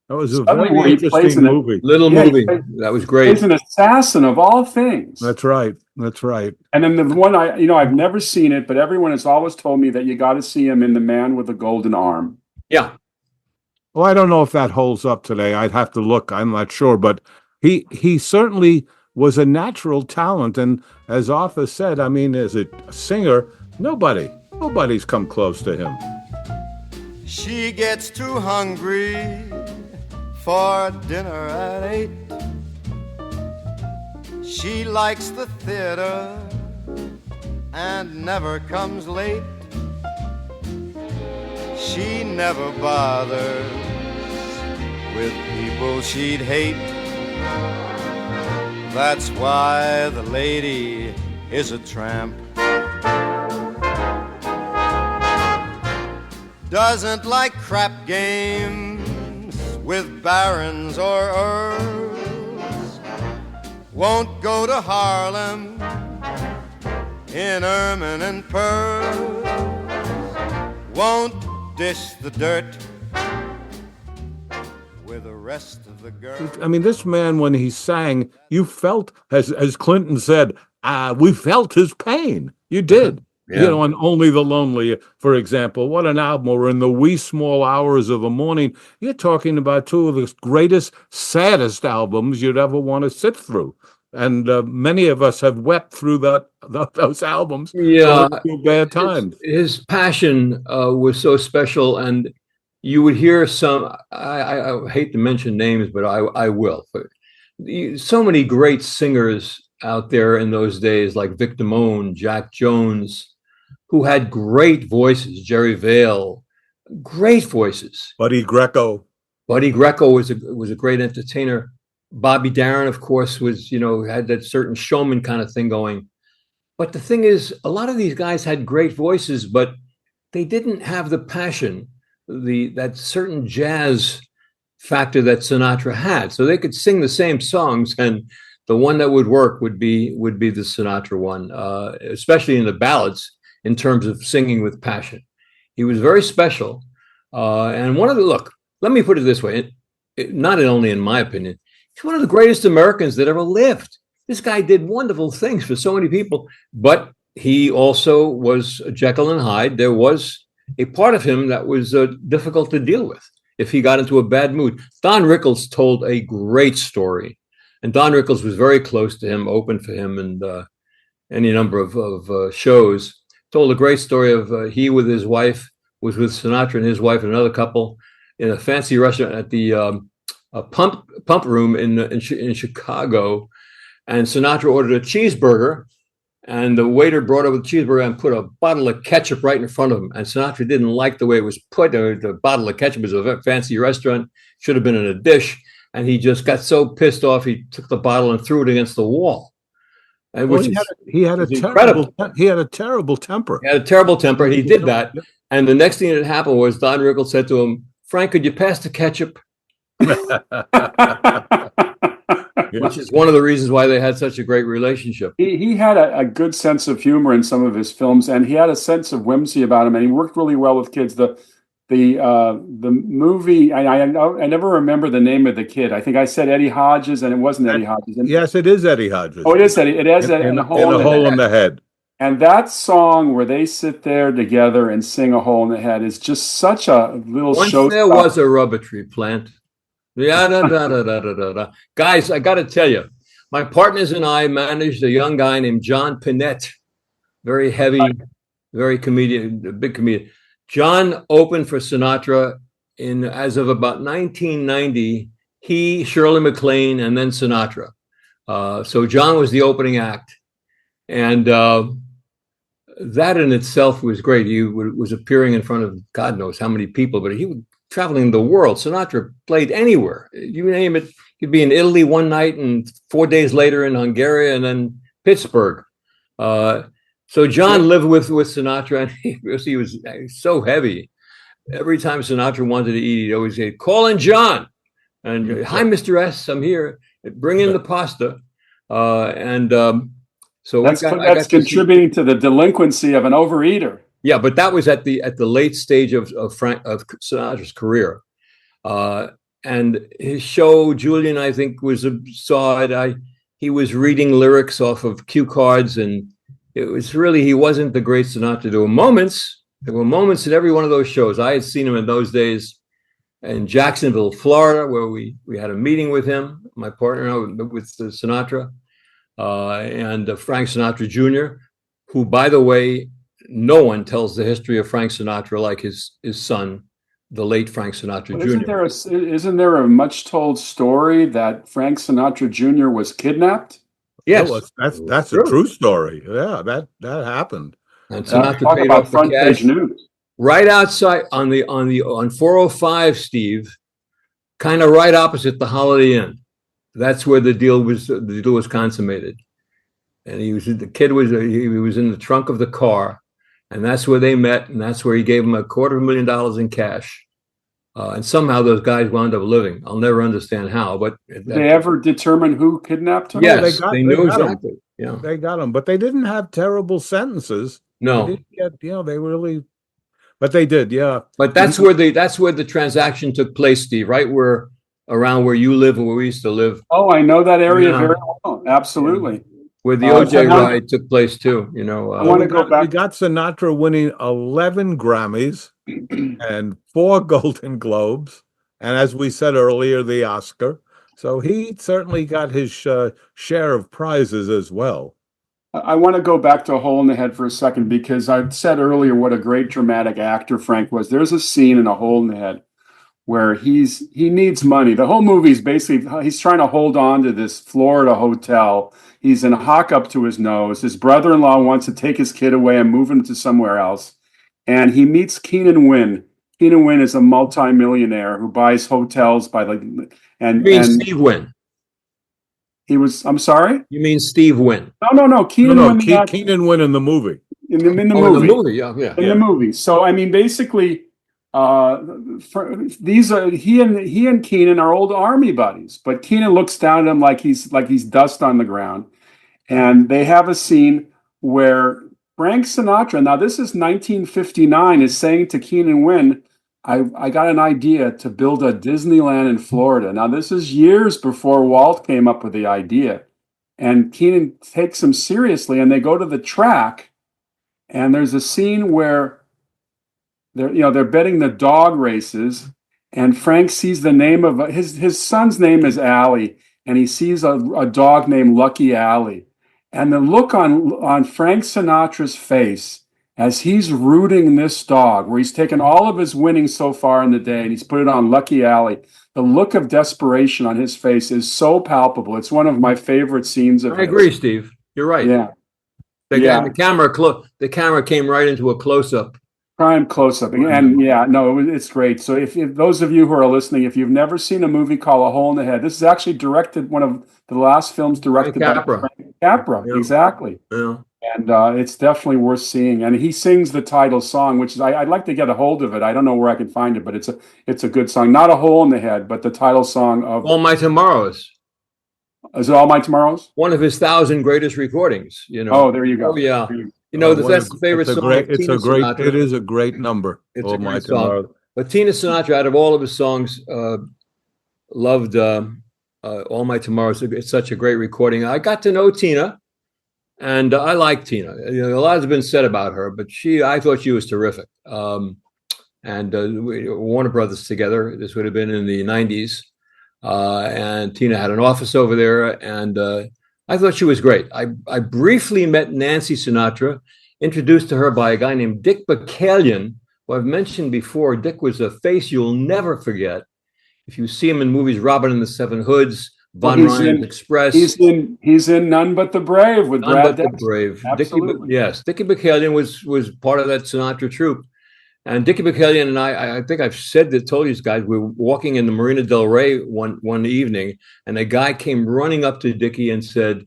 That was a Suddenly, very interesting movie. Movie. That was great. He's an assassin of all things. That's right. That's right. And then the one I've never seen it, but everyone has always told me that you got to see him in The Man with the Golden Arm. Yeah. Well, I don't know if that holds up today. I'd have to look. I'm not sure, but he certainly was a natural talent. And as Arthur said, I mean, as a singer, nobody's come close to him. She gets too hungry for dinner at 8. She likes the theater and never comes late. She never bothers with people she'd hate. That's why the lady is a tramp. Doesn't like crap games with barons or earls. Won't go to Harlem in ermine and pearls. Won't dish the dirt with the rest of the girls. I mean, this man, when he sang, you felt, as Clinton said, we felt his pain. You did. Yeah. On Only the Lonely, for example. What an album. Or in the wee small hours of a morning. You're talking about two of the greatest, saddest albums you'd ever want to sit through. And many of us have wept through those albums. Yeah. Through bad times. His passion was so special. And you would hear some, I hate to mention names, but I will. So many great singers out there in those days, like Vic Damone, Jack Jones, who had great voices. Jerry Vale, great voices. Buddy Greco was a great entertainer. Bobby Darin, of course, was, had that certain showman kind of thing going. But the thing is, a lot of these guys had great voices, but they didn't have the passion, that certain jazz factor that Sinatra had. So they could sing the same songs, and the one that would work would be the Sinatra one, especially in the ballads, in terms of singing with passion. He was very special. And let me put it this way, not only in my opinion, he's one of the greatest Americans that ever lived. This guy did wonderful things for so many people, but he also was a Jekyll and Hyde. There was a part of him that was difficult to deal with. if he got into a bad mood. Don Rickles told a great story, and Don Rickles was very close to him, opened for him, and any number of shows. Told a great story of he with his wife was with Sinatra and his wife and another couple in a fancy restaurant at the pump room in Chicago, and Sinatra ordered a cheeseburger, and the waiter brought over the cheeseburger and put a bottle of ketchup right in front of him. And Sinatra didn't like the way it was put. The bottle of ketchup was a fancy restaurant, should have been in a dish, and he just got so pissed off he took the bottle and threw it against the wall. And Well, he had a terrible temper. He had a terrible temper, and he did that. And the next thing that happened was Don Rickles said to him, "Frank, could you pass the ketchup?" Which is one of the reasons why they had such a great relationship. He had a good sense of humor in some of his films, and he had a sense of whimsy about him, and he worked really well with kids. The movie, I never remember the name of the kid. I think I said Eddie Hodges, and it wasn't Eddie Hodges. Yes, it is Eddie Hodges. Oh, it is Eddie. It has in a a hole in the head. And that song where they sit there together and sing "A Hole in the Head" is just such a little Once show. there was a rubber tree plant. Yeah, da, da, da, da, da, da. Guys, I got to tell you, my partners and I managed a young guy named John Pinette, very heavy, very comedian, a big comedian. John opened for Sinatra as of about 1990. He, Shirley MacLaine, and then Sinatra. So John was the opening act, and that in itself was great. He was appearing in front of God knows how many people, but he was traveling the world. Sinatra played anywhere. You name it. He'd be in Italy one night and 4 days later in Hungary and then Pittsburgh. So John lived with Sinatra, and he was so heavy. Every time Sinatra wanted to eat, he'd always say, "Call in John." And "Hi, Mr. S, I'm here. Bring in the pasta." So that's contributing to the delinquency of an overeater. Yeah, but that was at the late stage of Sinatra's career, and his show, Julian, I think, saw it. He was reading lyrics off of cue cards, and it was really, he wasn't the great Sinatra. There were moments in every one of those shows. I had seen him in those days in Jacksonville, Florida, where we had a meeting with him, my partner with Sinatra, and Frank Sinatra Jr., who, by the way, no one tells the history of Frank Sinatra like his son, the late Frank Sinatra Jr. Isn't there a much told story that Frank Sinatra Jr. was kidnapped? Yes, that's a true story. Yeah, that happened. And Sinatra paid off the cash right outside on 405, Steve, kind of right opposite the Holiday Inn. That's where the deal was consummated. And he was in the trunk of the car. And that's where they met, and that's where he gave him $250,000 in cash. And somehow those guys wound up living. I'll never understand how, but did they ever determine who kidnapped him? Yes, they knew exactly. Yeah, they got him, but they didn't have terrible sentences. No, they didn't get, they really, but they did, yeah. But that's where the transaction took place, Steve. Right around where you live and where we used to live. Oh, I know that area very well. Absolutely. Where the OJ ride took place too, I want to go back. We got Sinatra winning 11 Grammys and 4 Golden Globes, and as we said earlier, the Oscar. So he certainly got his share of prizes as well. I want to go back to A Hole in the Head for a second, because I said earlier what a great dramatic actor Frank was. There's a scene in A Hole in the Head where he needs money. The whole movie is basically he's trying to hold on to this Florida hotel. He's in a hock up to his nose. His brother-in-law wants to take his kid away and move him to somewhere else. And he meets Keenan Wynn. Keenan Wynn is a multimillionaire who buys hotels by Steve Wynn. I'm sorry? You mean Steve Wynn? No. Keenan Wynn. Keenan Wynn in the movie. In the movie. In the movie, yeah. In the movie. So I mean, basically, he and Keenan are old army buddies, but Keenan looks down at him like he's dust on the ground, and they have a scene where Frank Sinatra, now this is 1959, is saying to Keenan Wynn, I got an idea to build a Disneyland in Florida. Now this is years before Walt came up with the idea, and Keenan takes him seriously, and they go to the track, and there's a scene where they're betting the dog races, and Frank sees the name of his son's name is Allie, and he sees a dog named Lucky Allie, and the look on Frank Sinatra's face as he's rooting this dog, where he's taken all of his winnings so far in the day and he's put it on Lucky Allie. The look of desperation on his face is so palpable. It's one of my favorite scenes of I agree, Steve. You're right. Yeah. The camera came right into a close-up. Prime close-up. And yeah, no, it's great. So if those of you who are listening, if you've never seen a movie called A Hole in the Head, this is actually directed, one of the last films directed by Frank Capra. Yeah. Exactly. Yeah. And it's definitely worth seeing. And he sings the title song, which is I'd like to get a hold of it. I don't know where I can find it, but it's a good song. Not A Hole in the Head, but the title song of All My Tomorrows. Is it All My Tomorrows? One of his 1,000 greatest recordings. Oh, there you go. Oh yeah. That's the favorite song. It is a great number. It's a great song. But Tina Sinatra, out of all of his songs, loved All My Tomorrows. It's such a great recording. I got to know Tina. And I like Tina. A lot has been said about her, but I thought she was terrific. And Warner Brothers together. This would have been in the 90s. And Tina had an office over there. And I thought she was great. I briefly met Nancy Sinatra, introduced to her by a guy named Dick Bacalian, who I've mentioned before. Dick was a face you'll never forget. If you see him in movies, Robin and the Seven Hoods, Von Ryan's Express. He's in None But the Brave with Brad Dempsey. Brave. Dickie Bacalian was part of that Sinatra troupe. And Dickie Bacalian and I think I've told these guys, we were walking in the Marina Del Rey one evening, and a guy came running up to Dickie and said,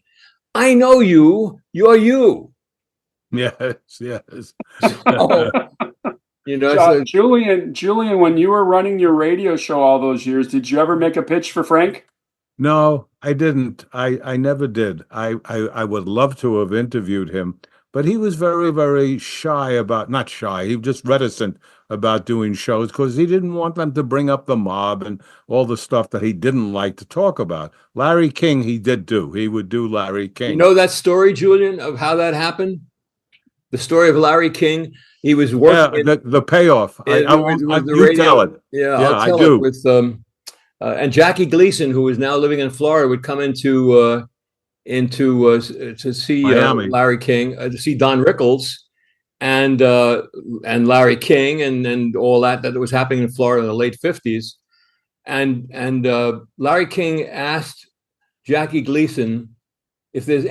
"I know you. You're you." Yes. So, Julian, when you were running your radio show all those years, did you ever make a pitch for Frank? No, I didn't. I never did. I would love to have interviewed him, but he was very, very not shy. He was just reticent about doing shows because he didn't want them to bring up the mob and all the stuff that he didn't like to talk about. Larry King, he did do. He would do Larry King. You know that story, Julian, of how that happened? The story of Larry King. He was working. Yeah, the payoff. You tell it. Yeah, I'll tell I do. It with and Jackie Gleason, who is now living in Florida, would come to see Larry King, to see Don Rickles, and Larry King, and all that was happening in Florida in the late 50s, and Larry King asked Jackie Gleason, if there's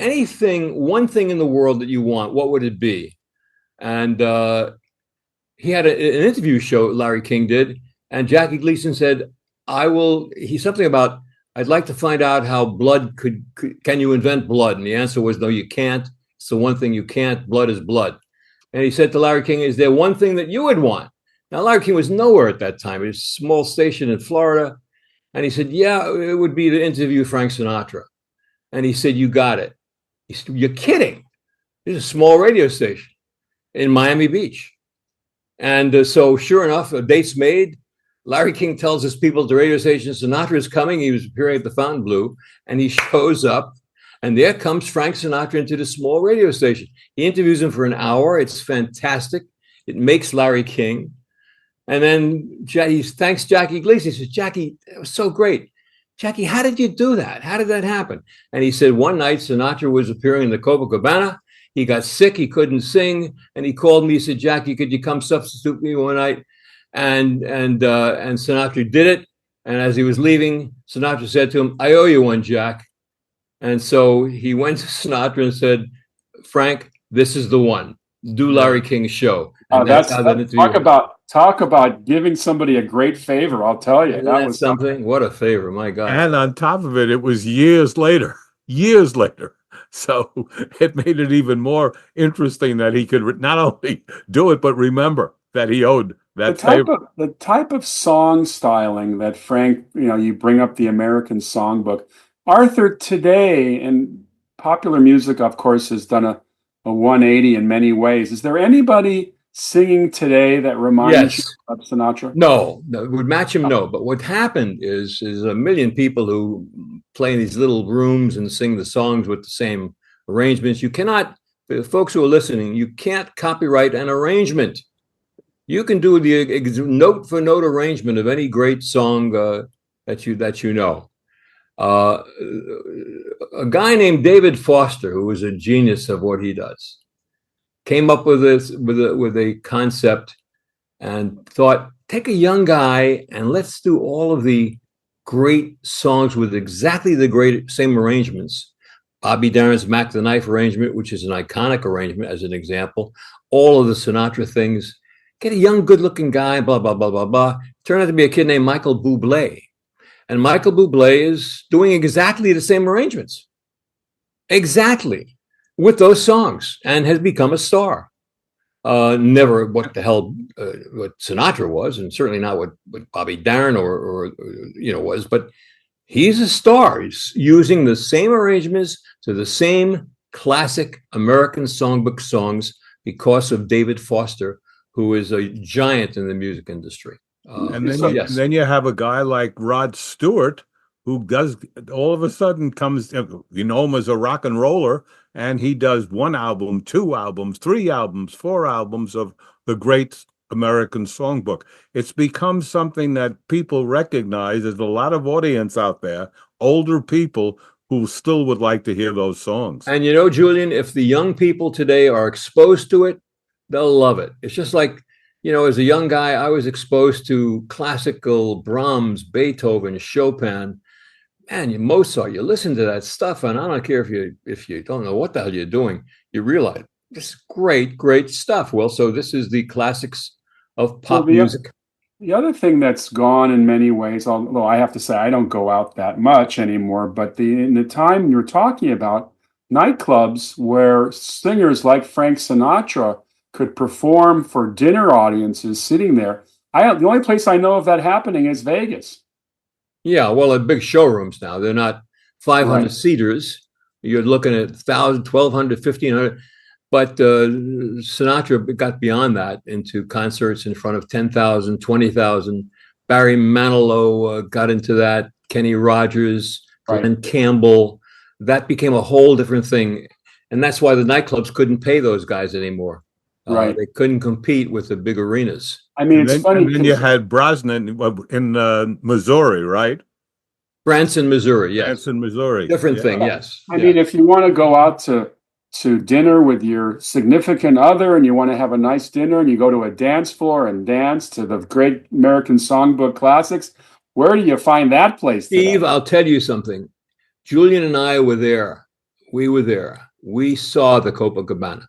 one thing in the world that you want, what would it be? And he had an interview show, Larry King did, and Jackie Gleason said, he's something about, I'd like to find out how blood can you invent blood? And the answer was, no, you can't. It's the one thing you can't. Blood is blood. And he said to Larry King, is there one thing that you would want? Now, Larry King was nowhere at that time. It was a small station in Florida. And he said, yeah, it would be to interview Frank Sinatra. And he said, you got it. He said, you're kidding. There's a small radio station in Miami Beach. And so sure enough, a date's made. Larry King tells his people at the radio station, Sinatra is coming. He was appearing at the Fontainebleau, and he shows up, and there comes Frank Sinatra into the small radio station. He interviews him for an hour. It's fantastic. It makes Larry King. And then he thanks Jackie Gleason. He says, Jackie, that was so great. Jackie, how did you do that? How did that happen? And he said, one night Sinatra was appearing in the Copacabana. He got sick. He couldn't sing. And he called me. He said, Jackie, could you come substitute me one night? And Sinatra did it. And as he was leaving, Sinatra said to him, I owe you one, Jack. And so he went to Sinatra and said, Frank, this is the one. Do Larry King's show. And talk about giving somebody a great favor. I'll tell you. That was something. What a favor, my God. And on top of it, it was years later. So it made it even more interesting that he could not only do it, but remember that he owed that favor. The type of song styling that Frank, you bring up the American Songbook. Arthur, today, and popular music, of course, has done a 180 in many ways. Is there anybody singing today that reminds you of Sinatra? No, it would match him, no. But what happened is a million people who play in these little rooms and sing the songs with the same arrangements. You cannot, the folks who are listening, you can't copyright an arrangement. You can do the note for note arrangement of any great song that you know. A guy named David Foster, who was a genius of what he does, came up with a concept and thought, take a young guy and let's do all of the great songs with exactly the same arrangements. Bobby Darin's Mac the Knife arrangement, which is an iconic arrangement, as an example. All of the Sinatra things. Get a young, good-looking guy, blah, blah, blah, blah, blah. Turned out to be a kid named Michael Bublé. And Michael Bublé is doing exactly the same arrangements. Exactly. With those songs, and has become a star. Never what the hell what Sinatra was, and certainly not what Bobby Darin or was, but he's a star. He's using the same arrangements to the same classic American songbook songs because of David Foster, who is a giant in the music industry. And then you have a guy like Rod Stewart, who does all of a sudden comes, you know him as a rock and roller, and he does 1 album, 2 albums, 3 albums, 4 albums of the great American songbook. It's become something that people recognize. There's a lot of audience out there, older people who still would like to hear those songs. And Julian, if the young people today are exposed to it, they'll love it. It's just like, as a young guy, I was exposed to classical Brahms, Beethoven, Chopin, and Mozart. You listen to that stuff, and I don't care if you don't know what the hell you're doing, you realize this is great stuff. Well, so this is the classics of pop music. The other thing that's gone in many ways, although I have to say I don't go out that much anymore, but in the time you're talking about, nightclubs where singers like Frank Sinatra could perform for dinner audiences sitting there. The only place I know of that happening is Vegas. Yeah, well, at big showrooms now, they're not 500 seaters. You're looking at 1,000, 1,200, 1,500. But Sinatra got beyond that into concerts in front of 10,000, 20,000. Barry Manilow got into that. Kenny Rogers, Glenn Campbell. That became a whole different thing. And that's why the nightclubs couldn't pay those guys anymore. They couldn't compete with the big arenas. I mean, it's funny. And then you had Brosnan in Missouri, right? Branson, Missouri, yes. Branson, Missouri. Different thing, yes. I mean, if you want to go out to dinner with your significant other and you want to have a nice dinner and you go to a dance floor and dance to the great American songbook classics, where do you find that place today? Steve, I'll tell you something. Julian and I were there. We were there. We saw the Copacabana.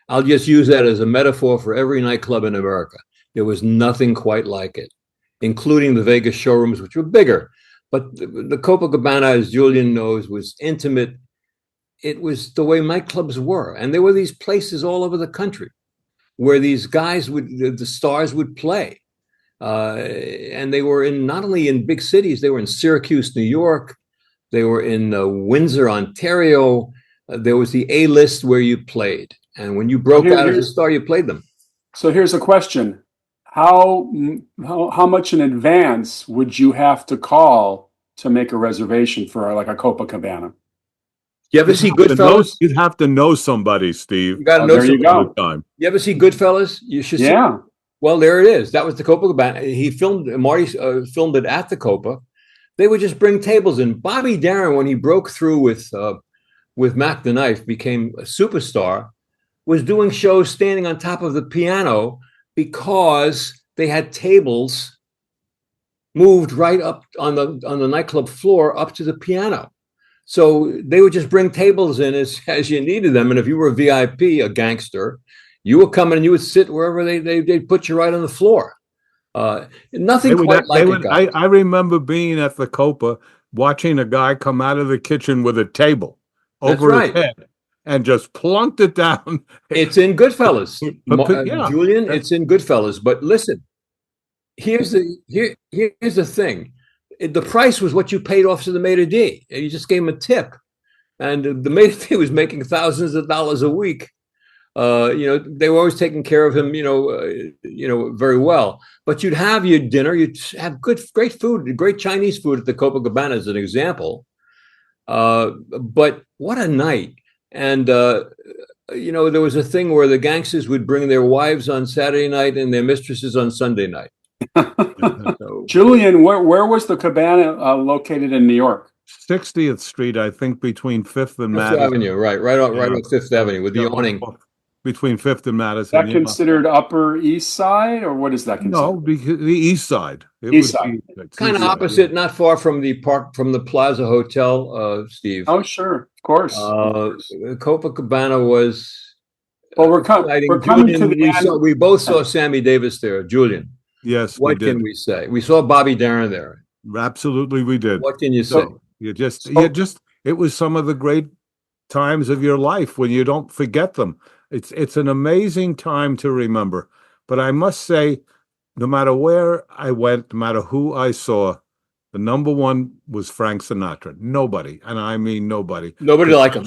I'll just use that as a metaphor for every nightclub in America. There was nothing quite like it, including the Vegas showrooms, which were bigger. But the Copacabana, as Julian knows, was intimate. It was the way nightclubs were. And there were these places all over the country where these guys the stars would play. And they were not only in big cities, they were in Syracuse, New York. They were in Windsor, Ontario. There was the A-list where you played. And when you broke out as a star, you played them. So here's a question. How much in advance would you have to call to make a reservation for like a Copacabana? You ever see Goodfellas? You'd have to know somebody, Steve. You got to know somebody. There you go. You ever see Goodfellas? You should see. Yeah. Well, there it is. That was the Copacabana. Marty filmed it at the Copa. They would just bring tables in. Bobby Darin, when he broke through with Mac the Knife, became a superstar, was doing shows standing on top of the piano because they had tables moved right up on the nightclub floor up to the piano. So they would just bring tables in as you needed them. And if you were a VIP, a gangster, you would come in and you would sit wherever they'd put you right on the floor. Nothing quite like it. I remember being at the Copa, watching a guy come out of the kitchen with a table over his head and just plunked it down. It's in Goodfellas, Julian. It's in Goodfellas. But listen, here's the thing. The price was what you paid off to the maitre d'. You just gave him a tip, and the maitre d' was making thousands of dollars a week. They were always taking care of him, very well. But you'd have your dinner, you'd have great food, great Chinese food at the Copacabana as an example. But what a night! And there was a thing where the gangsters would bring their wives on Saturday night and their mistresses on Sunday night. So, Julian, where was the cabana located in New York? 60th Street, I think, between 5th and Fifth Madison. Avenue, right on Fifth Avenue with the awning. Between 5th and Madison. Is that considered Upper East Side, or what is that considered? No, because the East Side. East Side. Kind of opposite, not far from the Plaza Hotel, Steve. Oh, sure, of course. Copacabana was. Well, we're coming to the end. We both saw Sammy Davis there, Julian. Yes, What can we say? We saw Bobby Darin there. Absolutely, we did. What can you say? It was some of the great times of your life when you don't forget them. It's an amazing time to remember. But I must say, no matter where I went, no matter who I saw, the number one was Frank Sinatra. Nobody, and I mean nobody. Nobody like him.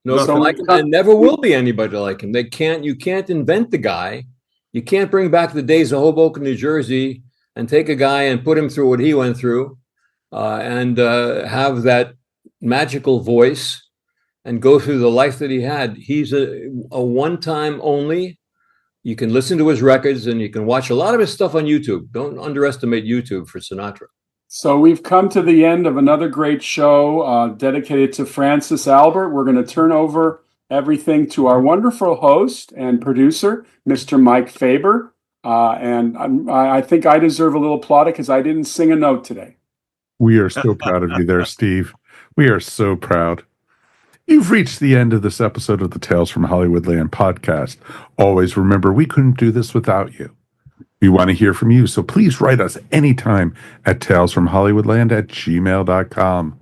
Nobody So- like him, and never will be anybody like him. You can't invent the guy. You can't bring back the days of Hoboken, New Jersey, and take a guy and put him through what he went through, and have that magical voice and go through the life that he had. He's a one-time only. You can listen to his records and you can watch a lot of his stuff on YouTube. Don't underestimate YouTube for Sinatra. So we've come to the end of another great show dedicated to Francis Albert. We're going to turn over everything to our wonderful host and producer, Mr. Mike Faber. And I think I deserve a little plaudit because I didn't sing a note today. We are so proud of you there, Steve. We are so proud. You've reached the end of this episode of the Tales from Hollywoodland podcast. Always remember, we couldn't do this without you. We want to hear from you, so please write us anytime at talesfromhollywoodland@gmail.com.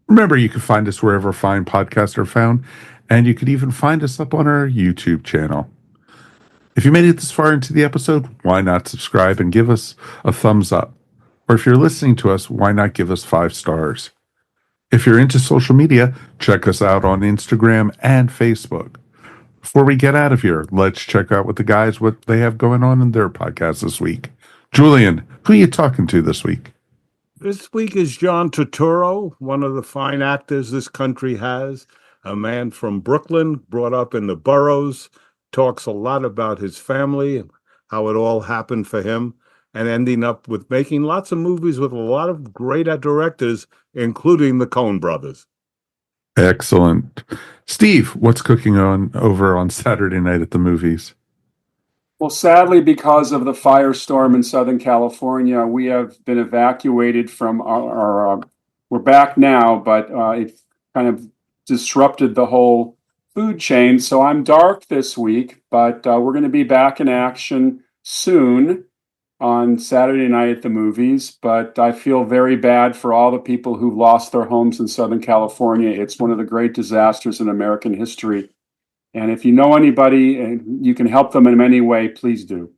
Remember, you can find us wherever fine podcasts are found, and you can even find us up on our YouTube channel. If you made it this far into the episode, why not subscribe and give us a thumbs up? Or if you're listening to us, why not give us 5 stars? If you're into social media, check us out on Instagram and Facebook. Before we get out of here, let's check out what they have going on in their podcast this week. Julian, who are you talking to this week? This week is John Turturro, one of the fine actors this country has, a man from Brooklyn, brought up in the boroughs, talks a lot about his family and how it all happened for him, and ending up with making lots of movies with a lot of great directors, including the Coen brothers. Excellent. Steve, what's cooking over on Saturday night at the movies? Well, sadly, because of the firestorm in Southern California, we have been evacuated from our we're back now, but it kind of disrupted the whole food chain. So I'm dark this week, but we're going to be back in action soon on Saturday night at the movies. But I feel very bad for all the people who've lost their homes in Southern California. It's one of the great disasters in American history. And if you know anybody and you can help them in any way, please do.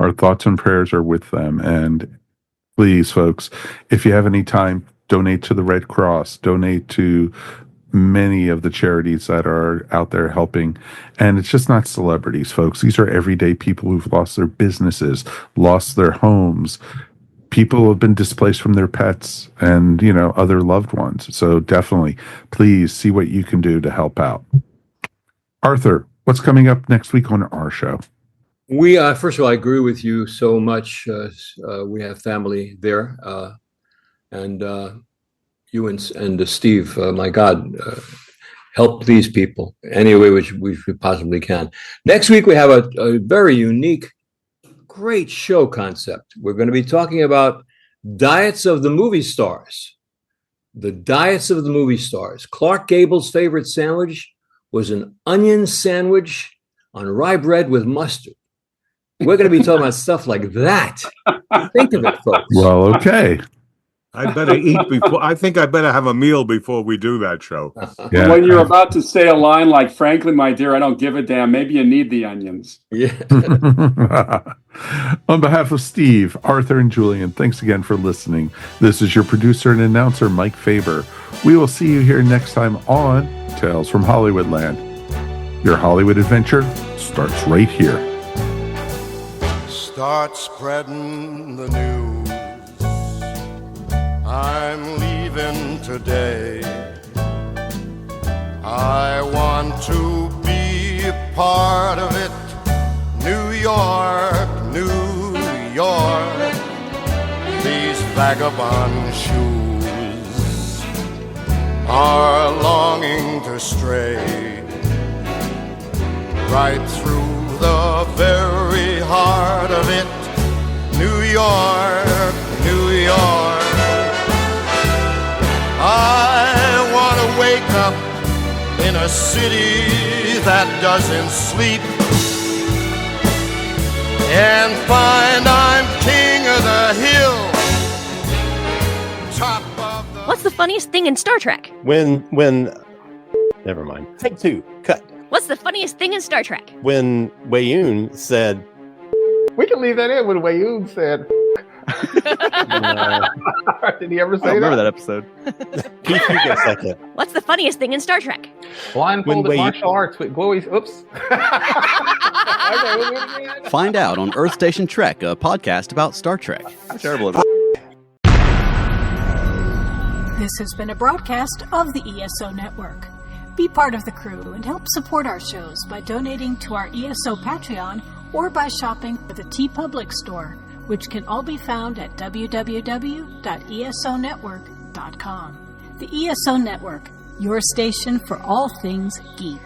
Our thoughts and prayers are with them. And please, folks, if you have any time, donate to the Red Cross, donate to many of the charities that are out there helping. And it's just not celebrities, folks. These are everyday people who've lost their businesses, lost their homes. People who have been displaced from their pets and, other loved ones. So definitely, please see what you can do to help out. Arthur, what's coming up next week on our show? We, first of all, I agree with you so much. We have family there. And you and Steve, my God, help these people any way which we possibly can. Next week, we have a very unique, great show concept. We're going to be talking about diets of the movie stars. The diets of the movie stars. Clark Gable's favorite sandwich was an onion sandwich on rye bread with mustard. We're going to be talking about stuff like that. Think of it, folks. Well, okay. I better eat before. I think I better have a meal before we do that show. Yeah. When you're about to say a line like, frankly, my dear, I don't give a damn. Maybe you need the onions. Yeah. On behalf of Steve, Arthur, and Julian, thanks again for listening. This is your producer and announcer, Mike Faber. We will see you here next time on Tales from Hollywoodland. Your Hollywood adventure starts right here. Start spreading the news. I'm leaving today. I want to be a part of it. New York, New York, these vagabond shoes are longing to stray right through the very heart of it. New York, New York, I want to wake up in a city that doesn't sleep and find I'm king of the hill, top of the... What's the funniest thing in Star Trek? When never mind. Take two. Cut. What's the funniest thing in Star Trek? When Wei-Yoon said, We can leave that in when Wei-Yoon said. Did he ever say I remember that episode. Keith, you get a second. What's the funniest thing in Star Trek? Blindfolded martial arts with glowy. Oops. Find out on Earth Station Trek, a podcast about Star Trek. I'm terrible at it. This has been a broadcast of the ESO Network. Be part of the crew and help support our shows by donating to our ESO Patreon or by shopping at the TeePublic store, which can all be found at www.esonetwork.com. The ESO Network, your station for all things geek.